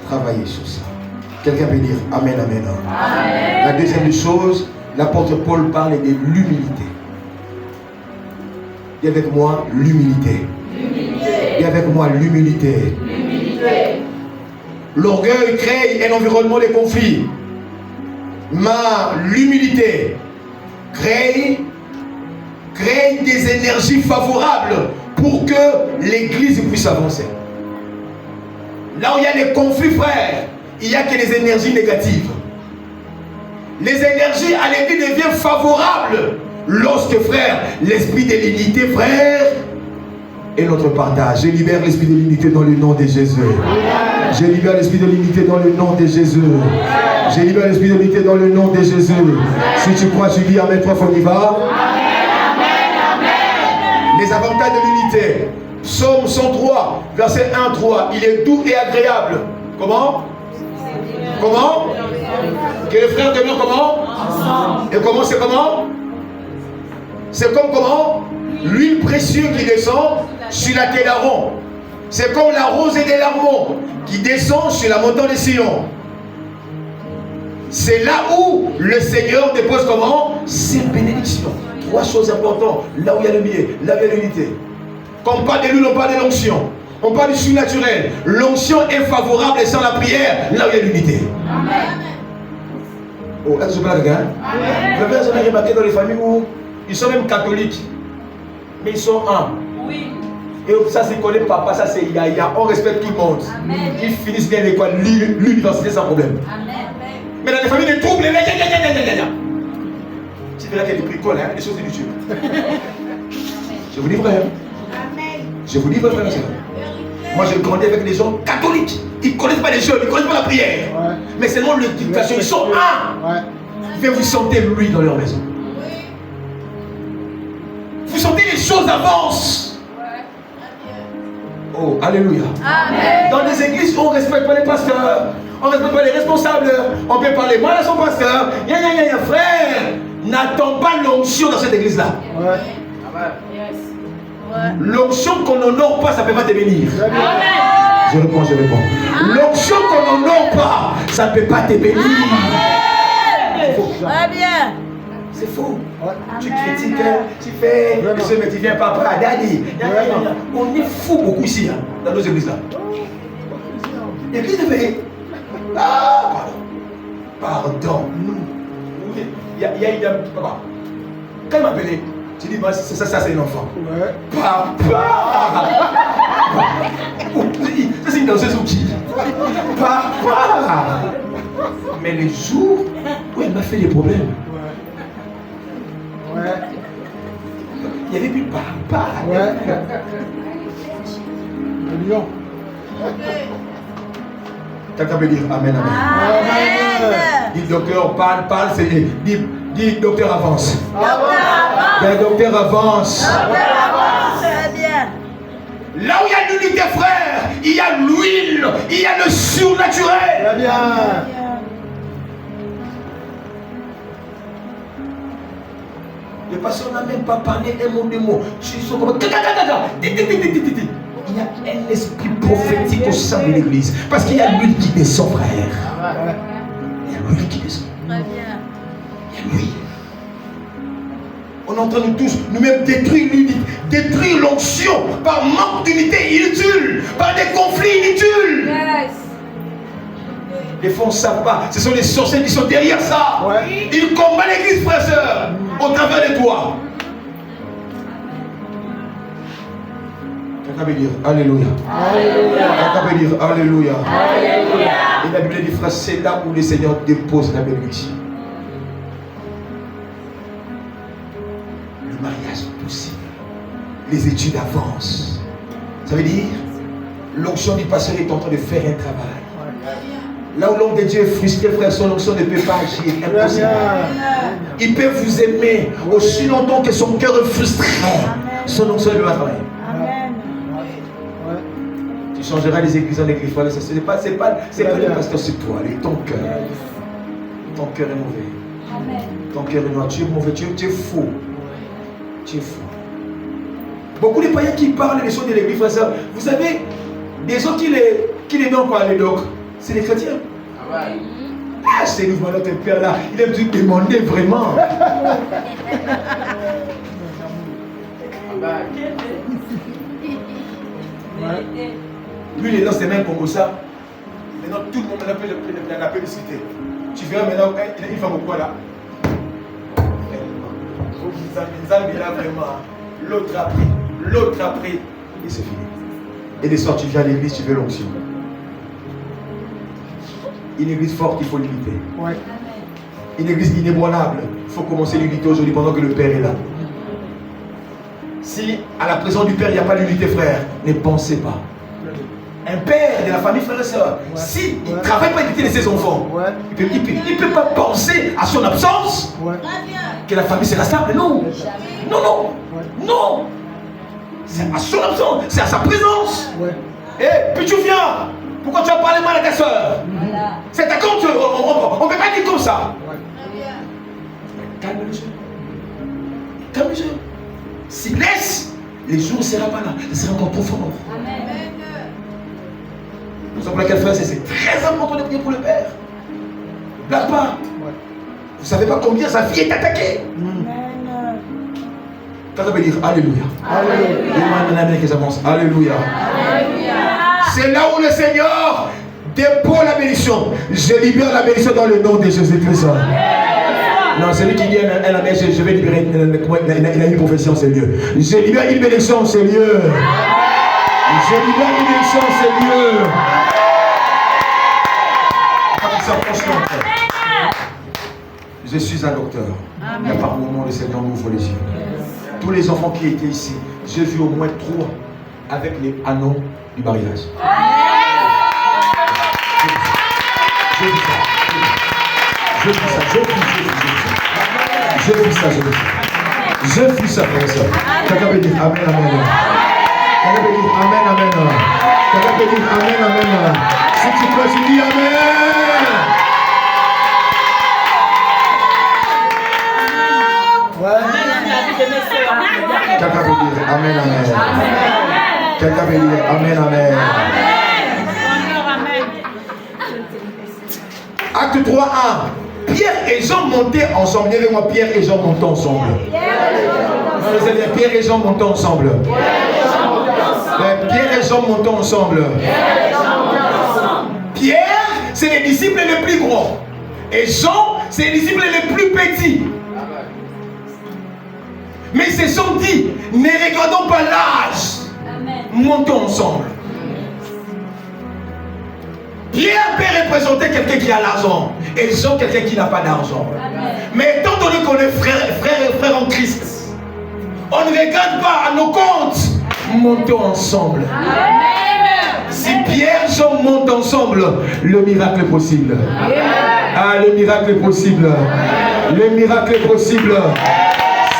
[SPEAKER 1] travailler sur ça. Quelqu'un peut dire amen, amen, amen. La deuxième des choses, l'apôtre Paul parle de l'humilité. Dis avec moi l'humilité. Dis avec moi l'humilité. L'orgueil crée un environnement de conflit. Mais l'humilité crée des énergies favorables pour que l'Église puisse avancer. Là où il y a des conflits, frères, il n'y a que des énergies négatives. Les énergies à l'Église deviennent favorables lorsque, frère, l'esprit de l'unité, frère, est notre partage. Je libère l'esprit de l'unité dans le nom de Jésus. Je libère l'esprit de l'unité dans le nom de Jésus. Je libère l'esprit de l'unité dans le nom de Jésus. Si tu crois, tu dis amen, 3 fois, on y va. Les avantages de l'unité. Psaume 103, verset 1, 3. Il est doux et agréable. Comment? Comment? Que les frères demeurent comment? Ensemble. Et comment c'est comment? C'est comme comment? L'huile précieuse qui descend sur la quai d'Aaron. C'est comme la rosée des larmons qui descend sur la montagne de Sion. C'est là où le Seigneur dépose comment? Ses bénédictions. 3 choses importantes. Là où il y a le biais, là où il y a l'unité. Quand on parle de l'huile, on parle de l'onction. On parle du surnaturel. L'onction est favorable et sans la prière, là où il y a l'unité. Amen. Oh, est-ce que je parle quelqu'un? Vous avez jamais remarqué dans les familles où ils sont même catholiques, mais ils sont un. Oui. Et ça, c'est connaît papa, ça c'est Yaya. On respecte tout le monde. Amen. Ils finissent bien l'école, l'université sans problème. Amen. Mais dans les familles, des troubles, tu verras qu'il y a des bricoles, hein, des choses inutiles. Je vous dis vrai. Je vous dis vrai, frère et sœur. Moi, je grandis avec des gens catholiques. Ils ne connaissent pas les jeunes, ils ne connaissent pas la prière. Ouais. Mais seulement l'éducation. Ils sont un. Ouais. Vous sentez lui dans leur maison. choses avancent. Oh, alléluia.
[SPEAKER 2] Amen.
[SPEAKER 1] Dans des églises, on ne respecte pas les pasteurs, on ne respecte pas les responsables, on peut parler mal à son pasteur. Frère, n'attends pas l'onction dans cette église-là. L'onction qu'on n'honore pas, ça ne peut pas te bénir. Je réponds. L'onction qu'on n'honore pas, ça ne peut pas te bénir.
[SPEAKER 2] Très bien.
[SPEAKER 1] C'est faux. Tu critiques, tu fais, mais tu viens papa, daddy. On est fou beaucoup ici, hein, dans nos églises là. L'église de paix. Ah, pardon. Il y a une dame, papa. Quand il m'appelait, tu dis, bah, ça c'est un enfant. Papa. Ça c'est une danseuse ou qui? Papa. Mais les jours où elle m'a fait des problèmes. Il y avait plus papa.
[SPEAKER 3] Le lion.
[SPEAKER 1] Quelqu'un peut dire amen, amen. Dis docteur, parle, c'est. Dis docteur avance. Docteur avance.
[SPEAKER 2] Très bien.
[SPEAKER 1] Là où il y a l'unité, frère, il y a l'huile, il y a le surnaturel.
[SPEAKER 3] Très bien.
[SPEAKER 1] Le pasteur n'a même pas parlé un mot, deux mots. Il y a un esprit prophétique au sein de l'église. Parce qu'il y a l'huile qui descend, frère. Il y a l'huile qui descend.
[SPEAKER 2] Très bien.
[SPEAKER 1] Il y a l'huile. On est en train de tous nous-mêmes détruire l'unité, détruire l'onction par manque d'unité inutile, par des conflits inutiles.
[SPEAKER 2] Yes.
[SPEAKER 1] Les fois on ne savent pas, ce sont les sorciers qui sont derrière ça. Ils combattent l'église, frères et sœurs, au travers de toi. Quelqu'un peut dire Alléluia. Quelqu'un peut dire Alléluia. Et la Bible dit, frère, c'est là où le Seigneur dépose la bénédiction. Le mariage est possible. Les études avancent. Ça veut dire, l'onction du pasteur est en train de faire un travail. Là où l'homme de Dieu est frustré, frère, son onction ne peut pas agir. Impossible. Il peut vous aimer aussi longtemps que son cœur est frustré. Son onction ne va travailler.
[SPEAKER 2] Amen.
[SPEAKER 1] Tu changeras les églises en église. Ce n'est pas le pasteur, c'est toi. Ton cœur. Ton cœur est mauvais. Ton cœur est noir. Tu es mauvais. Tu es faux. Tu es faux. Beaucoup de païens qui parlent des choses de l'église, frère, ça, vous savez, des autres qui les donnent quoi, les docs, c'est les chrétiens. Ah, c'est nous, notre père là, il aime tout demander vraiment. Lui, il est dans ses mains comme ça. Maintenant, tout le monde appelle la publicité. Tu verras maintenant, il fait beaucoup là. Il a vraiment. L'autre a pris, et c'est fini. Et des soirs, tu viens à l'église, tu veux l'onction. Une église forte, il faut l'unité. Une église inébranlable, il faut commencer l'unité aujourd'hui pendant que le Père est là. Si à la présence du Père, il n'y a pas d'unité, frère, ne pensez pas. Un père de la famille, frère et soeur, s'il ne travaille pas l'unité de ses enfants, il ne peut pas penser à son absence que la famille sera stable. Non. Non. C'est à son absence, c'est à sa présence. Et puis tu viens. Pourquoi tu as parlé mal à ta soeur? C'est ta compte. On ne peut pas dire comme ça. Calme le jeu. Calme le jeu. Si laisse, les jours ne seront pas là. Ce sera encore trop fort. Amen. Nous savons laquelle frère, c'est très important de prier pour le Père. Blague pas. Vous ne savez pas combien sa vie est attaquée. Quand on peut dire Alléluia. Alléluia. C'est là où le Seigneur dépose la bénédiction. Je libère la bénédiction dans le nom de Jésus-Christ. Non, celui qui dit je vais libérer, il a une profession, c'est mieux. Je libère une bénédiction, c'est mieux. Je libère une bénédiction, c'est mieux. Je suis un docteur. Mais par moment, le Seigneur m'ouvre les yeux. Tous les enfants qui étaient ici, j'ai vu au moins 3 avec les anneaux du mariage. J'ai vu ça. Je suis sa frère et sœur. Quelqu'un peut dire Amen, Amen. Quelqu'un peut dire Amen, Amen. Quelqu'un peut dire Amen, Amen. Si tu peux, tu dis Amen. Quelqu'un peut dire Amen, Amen. Quelqu'un peut dire Amen, Amen. Acte 3, 1. Pierre et Jean montaient ensemble. Dis-le-moi, Pierre et Jean montaient ensemble. Pierre et Jean montaient ensemble. Pierre et Jean montaient ensemble. Pierre, c'est les disciples les plus grands. Et Jean, c'est les disciples les plus petits. Mais ils se sont dit, ne regardons pas l'âge. Montons ensemble. Pierre peut représenter quelqu'un qui a l'argent. Et Jean, quelqu'un qui n'a pas d'argent. Mais étant donné qu'on est frères en Christ, on ne regarde pas à nos comptes. Montons ensemble. Si Pierre et Jean montent ensemble, le miracle est possible. Ah, le miracle est possible. Le miracle est possible.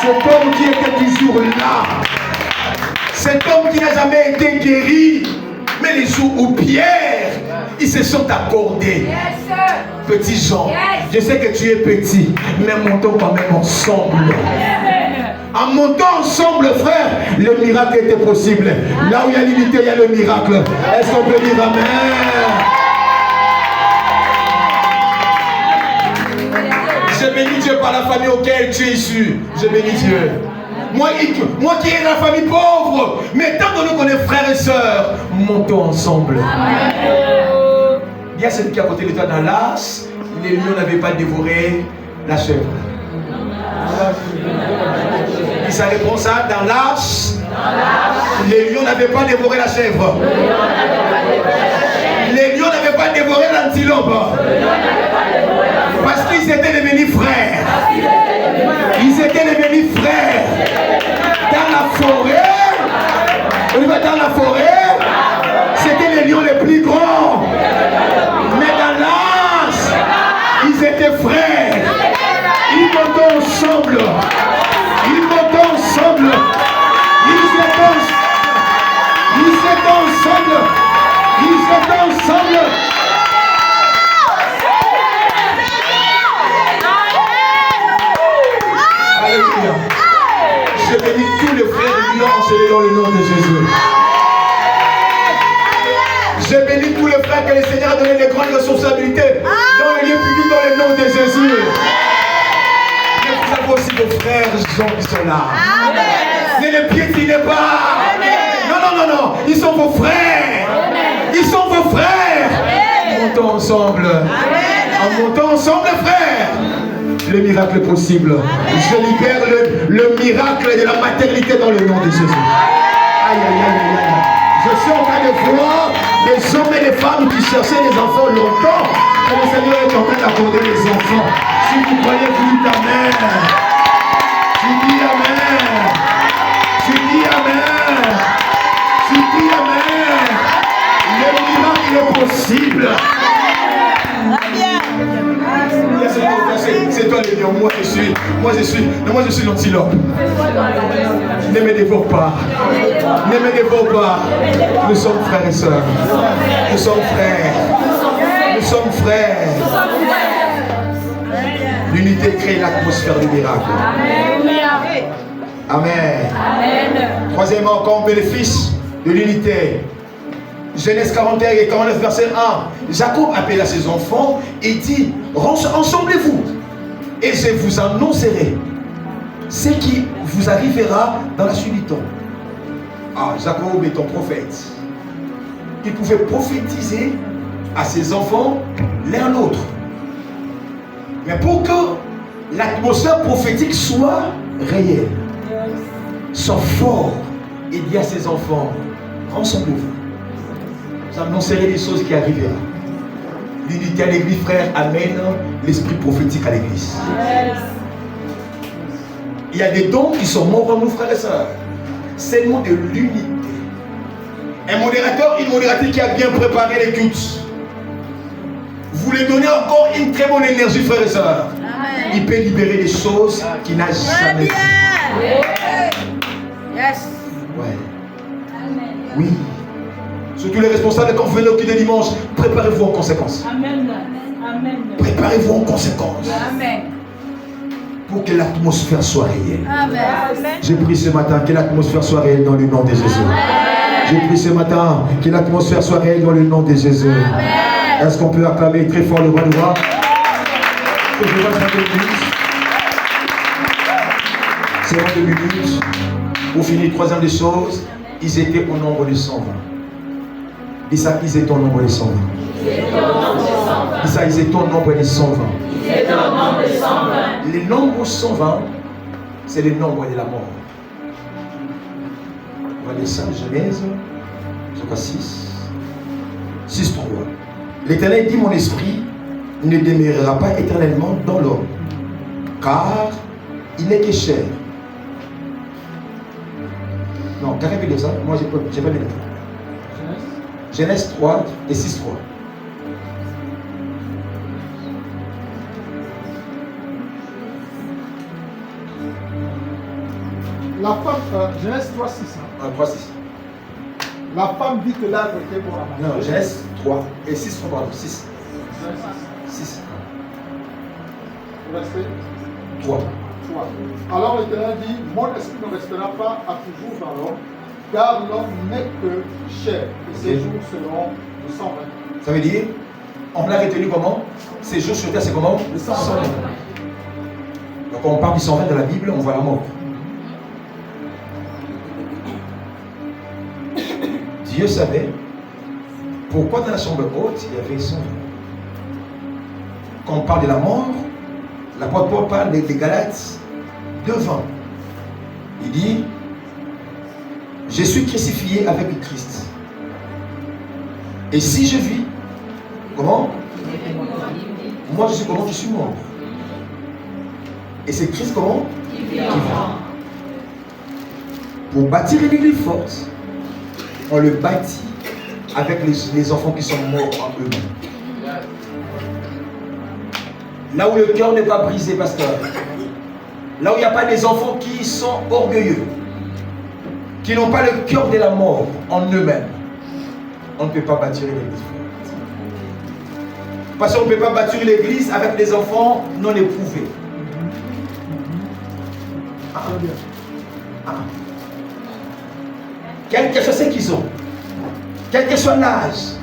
[SPEAKER 1] Cet homme qui était toujours là, cet homme qui n'a jamais été guéri, mais les jours où Pierre, ils se sont accordés. Petit Jean, je sais que tu es petit, mais montons quand même ensemble. En montant ensemble, frère, le miracle était possible. Là où il y a l'unité, il y a le miracle. Est-ce qu'on peut dire Amen? Je bénis Dieu par la famille auquel tu es issu. Je bénis Dieu. Moi qui ai la famille pauvre, mais tant donné qu'on est frères et sœurs, montons ensemble. Il y a celui qui a côté de toi dans l'as, les lions n'avaient pas dévoré la chèvre. Et sa réponse à dans l'as, les lions n'avaient pas dévoré la chèvre. Les lions n'avaient pas dévoré l'antilope. Parce qu'ils étaient devenus frères. Ils étaient devenus frères. Dans la forêt, dans la forêt, c'était les lions les plus grands. Mais dans l'as, ils étaient frères. Ils montaient ensemble. Ils montaient ensemble. Ils étaient ensemble. Ils étaient ensemble. Alléluia. Je bénis tous les frères lions dans le nom de Jésus. Je bénis tous les frères que le Seigneur a donné des grandes responsabilités dans les lieux publics dans le nom de Jésus. Mais vous avez aussi vos frères Jean qui sont là. Ne les piétinez pas. Non. Ils sont vos frères. Ils sont vos frères. Montons ensemble. En montant ensemble, frères, le miracle est possible. Je libère le miracle de la maternité dans le nom de Jésus. Aïe. Je suis en train de voir des hommes et des femmes qui cherchaient des enfants longtemps. Et le Seigneur est en train d'accorder les enfants. Si vous croyez, vous dites Amen. Tu dis Amen. Tu dis Amen. Tu dis Amen. Le miracle est possible. C'est toi le lion, moi je suis l'antilope. Ne me dévore pas. Ne me dévore pas. Nous sommes frères et sœurs. Nous sommes frères. Nous sommes frères. L'unité crée l'atmosphère du miracle. Amen. Troisièmement, comme bénéfice de l'unité. Genèse 41 et 49 verset 1. Jacob appela ses enfants et dit, ensemblez-vous et je vous annoncerai ce qui vous arrivera dans la suite du temps. Ah, Jacob est un prophète. Il pouvait prophétiser à ses enfants l'un l'autre. Mais pour que l'atmosphère prophétique soit réelle, soit fort, il dit à ses enfants, rassemblez-vous. Vous annoncerez les choses qui arriveront. L'unité à l'église, frère, amène l'esprit prophétique à l'église. Il y a des dons qui sont morts en nous, frères et sœurs. C'est le mot de l'unité. Un modérateur, une modératrice qui a bien préparé les cultes. Vous lui donnez encore une très bonne énergie, frères et sœurs. Il peut libérer des choses qu'il n'a jamais vues.
[SPEAKER 2] Yes.
[SPEAKER 1] Ouais. Oui. Surtout les responsables, quand vous venez au culte de dimanche, préparez-vous en conséquence.
[SPEAKER 2] Amen. Amen.
[SPEAKER 1] Préparez-vous en conséquence.
[SPEAKER 2] Amen.
[SPEAKER 1] Pour que l'atmosphère soit réelle.
[SPEAKER 2] Amen.
[SPEAKER 1] J'ai pris ce matin que l'atmosphère soit réelle dans le nom de Jésus. J'ai pris ce matin que l'atmosphère soit réelle dans le nom de Jésus. Est-ce qu'on peut acclamer très fort le roi de roi? Que je vois 2 minutes. C'est 2 minutes. Pour finir, troisième des choses, ils étaient au nombre de 120. Dis ça, ils étaient au nombre de 120. Dis ça, ils étaient au nombre de 120. Le nombre 120, c'est le nombre de la mort. On va lire ça, Genèse, chapitre 6, 3. L'Éternel dit, mon esprit ne demeurera pas éternellement dans l'homme, car il n'est que chair. Non, quelqu'un peut dire ça? Moi, j'ai pas lu. Genèse 3 et 6, 3.
[SPEAKER 3] La femme, Genèse 3, 6.
[SPEAKER 1] 3, 6.
[SPEAKER 3] La femme vit que l'arbre était bon à manger.
[SPEAKER 1] Non, Genèse 3 et 6, 3, pardon, 6. 6.
[SPEAKER 3] Verset
[SPEAKER 1] 3.
[SPEAKER 3] 3. Alors l'Éternel dit, mon esprit ne restera pas à toujours dans l'homme, car l'homme n'est que chair, et ses jours seront de 120.
[SPEAKER 1] Ça veut dire, on l'a retenu comment? Ces jours sur terre, c'est comment?
[SPEAKER 3] Le 120.
[SPEAKER 1] Donc quand on parle du 120 de la Bible, on voit la mort. Dieu savait pourquoi dans la chambre haute, il y avait 120. Quand on parle de la mort, l'apôtre Paul parle des Galates 2:20. Il dit, je suis crucifié avec le Christ. Et si je vis, comment? Moi je suis comment? Je suis mort. Et c'est Christ comment? Qui vit. Pour bâtir une église forte, on le bâtit avec les enfants qui sont morts en eux-mêmes. Là où le cœur n'est pas brisé, pasteur. Là où il n'y a pas des enfants qui sont orgueilleux, qui n'ont pas le cœur de la mort en eux-mêmes, on ne peut pas bâtir une église forte. Parce qu'on ne peut pas bâtir l'église avec des enfants non éprouvés. Quel que soit ce qu'ils ont, quel que soit l'âge,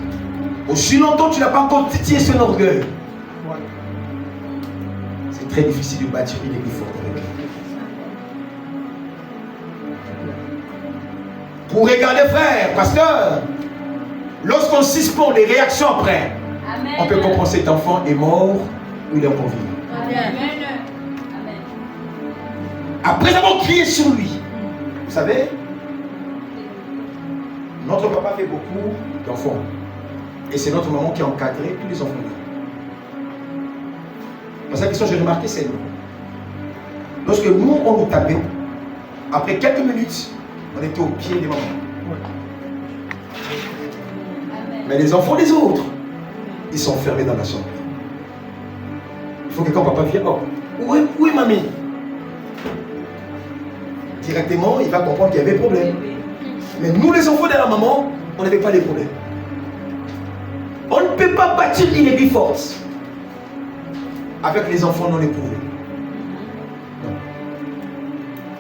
[SPEAKER 1] aussi longtemps tu n'as pas encore titillé son orgueil, c'est très difficile de bâtir une église forte avec eux. Pour regarder, frère, pasteur, lorsqu'on suspend les réactions après, amen, on peut comprendre si cet enfant est mort ou il est encore vivant. Amen. Après avoir crié sur lui, vous savez, notre papa fait beaucoup d'enfants. Et c'est notre maman qui a encadré tous les enfants. Parce que la question que j'ai remarqué, c'est nous. Lorsque nous, on nous tapait, après quelques minutes, on était au pied des mamans. Mais les enfants des autres, ils sont fermés dans la chambre. Il faut que quand papa vienne, oh, où est mamie? Directement, il va comprendre qu'il y avait un problème. Mais nous, les enfants de la maman, on n'avait pas les problèmes. On ne peut pas bâtir une église forte avec les enfants non éprouvés.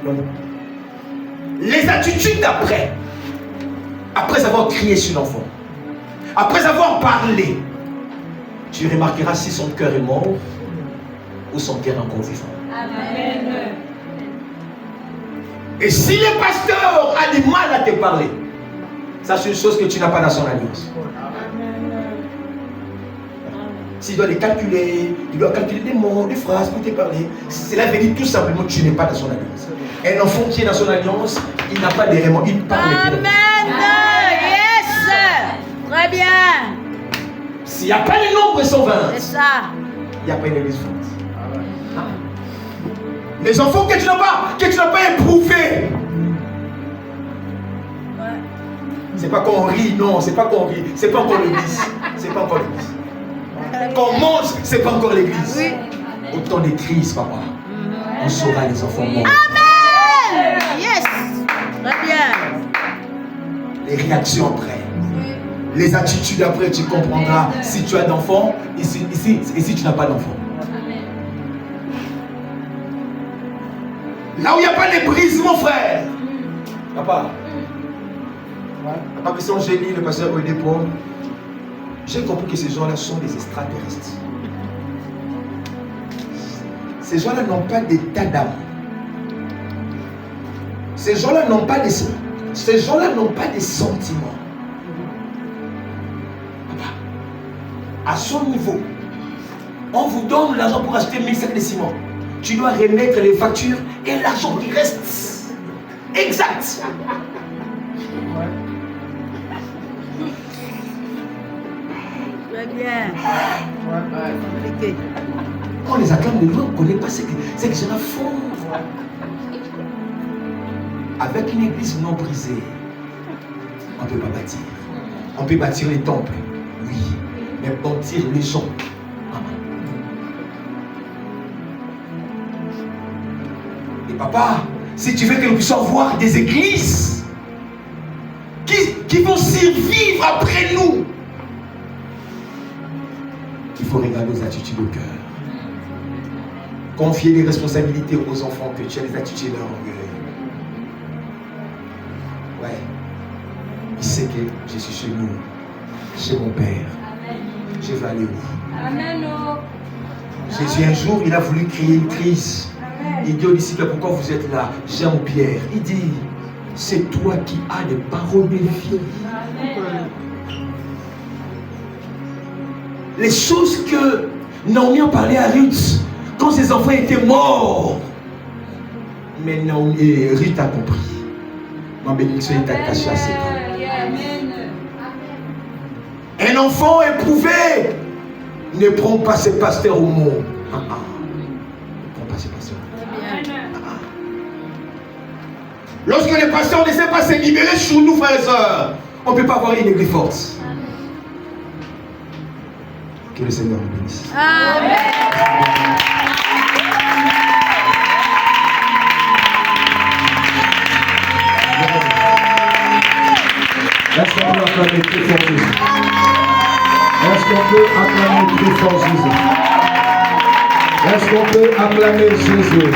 [SPEAKER 1] Non. Non. Les attitudes d'après, après avoir crié sur l'enfant, après avoir parlé, tu remarqueras si son cœur est mort ou son cœur est encore vivant. Amen. Et si le pasteur a du mal à te parler, ça c'est une chose que tu n'as pas dans son alliance. S'il doit les calculer, il doit calculer des mots, des phrases pour te parler, cela veut dire tout simplement que tu n'es pas dans son alliance. Un enfant qui est dans son alliance, il n'a pas d'éléments, il parle.
[SPEAKER 2] Amen. Yes. Très bien.
[SPEAKER 1] S'il n'y a pas le nombre 120,
[SPEAKER 2] c'est ça.
[SPEAKER 1] Il n'y a pas une église forte. Les enfants que tu n'as pas éprouvés. C'est pas qu'on rit, non, c'est pas qu'on rit, c'est pas encore l'église. C'est pas encore l'église. Quand on mange, c'est pas encore l'église. Oui. Au temps des crises, papa, on saura les enfants morts. Amen.
[SPEAKER 2] Amen. Yes. Très bien.
[SPEAKER 1] Les réactions après. Les attitudes après, tu comprendras si tu as d'enfants et si tu n'as pas d'enfants. Là où il n'y a pas d'ébrisement, frère. Papa. Papa, si j'ai dit le pasteur au dépôt, j'ai compris que ces gens-là sont des extraterrestres. Ces gens-là n'ont pas d'état d'âme. Ces gens-là n'ont pas de sentiments. Papa, à son niveau, on vous donne l'argent pour acheter 1000 sacs de ciment. Tu dois remettre les factures et l'argent qui reste. Exact.
[SPEAKER 2] Très bien. Compliqué.
[SPEAKER 1] On les acclame de loin, on ne connaît pas ce que ces gens font. Avec une église non brisée, on ne peut pas bâtir. On peut bâtir les temples, oui, mais bâtir les gens. Et papa, si tu veux que nous puissions voir des églises qui vont survivre après nous, il faut regarder aux attitudes au cœur. Confier les responsabilités aux enfants que tu as les attitudes d'orgueil. Ouais. Il sait que je suis chez nous, chez mon Père. Je vais aller où?
[SPEAKER 4] Amen.
[SPEAKER 1] Jésus, un jour, il a voulu créer une crise. Il dit aux disciples, pourquoi vous êtes là? Jean-Pierre, il dit, c'est toi qui as les paroles de vie. Les choses que Naomi a parlé à Ruth, quand ses enfants étaient morts. Mais Naomi, Ruth a compris. Ma bénédiction est attachée à ses bras. Un enfant éprouvé ne prend pas ses pasteurs au monde. Ne prend pas ses pasteurs. Lorsque les pasteurs ne savent pas se libérer sur nous, frères et sœurs, on ne peut pas avoir une église forte. Que le Seigneur nous bénisse.
[SPEAKER 2] Amen.
[SPEAKER 1] Est-ce qu'on peut acclamer très fort Jésus? Est-ce qu'on peut acclamer très fort Jésus? Est-ce qu'on peut acclamer Jésus?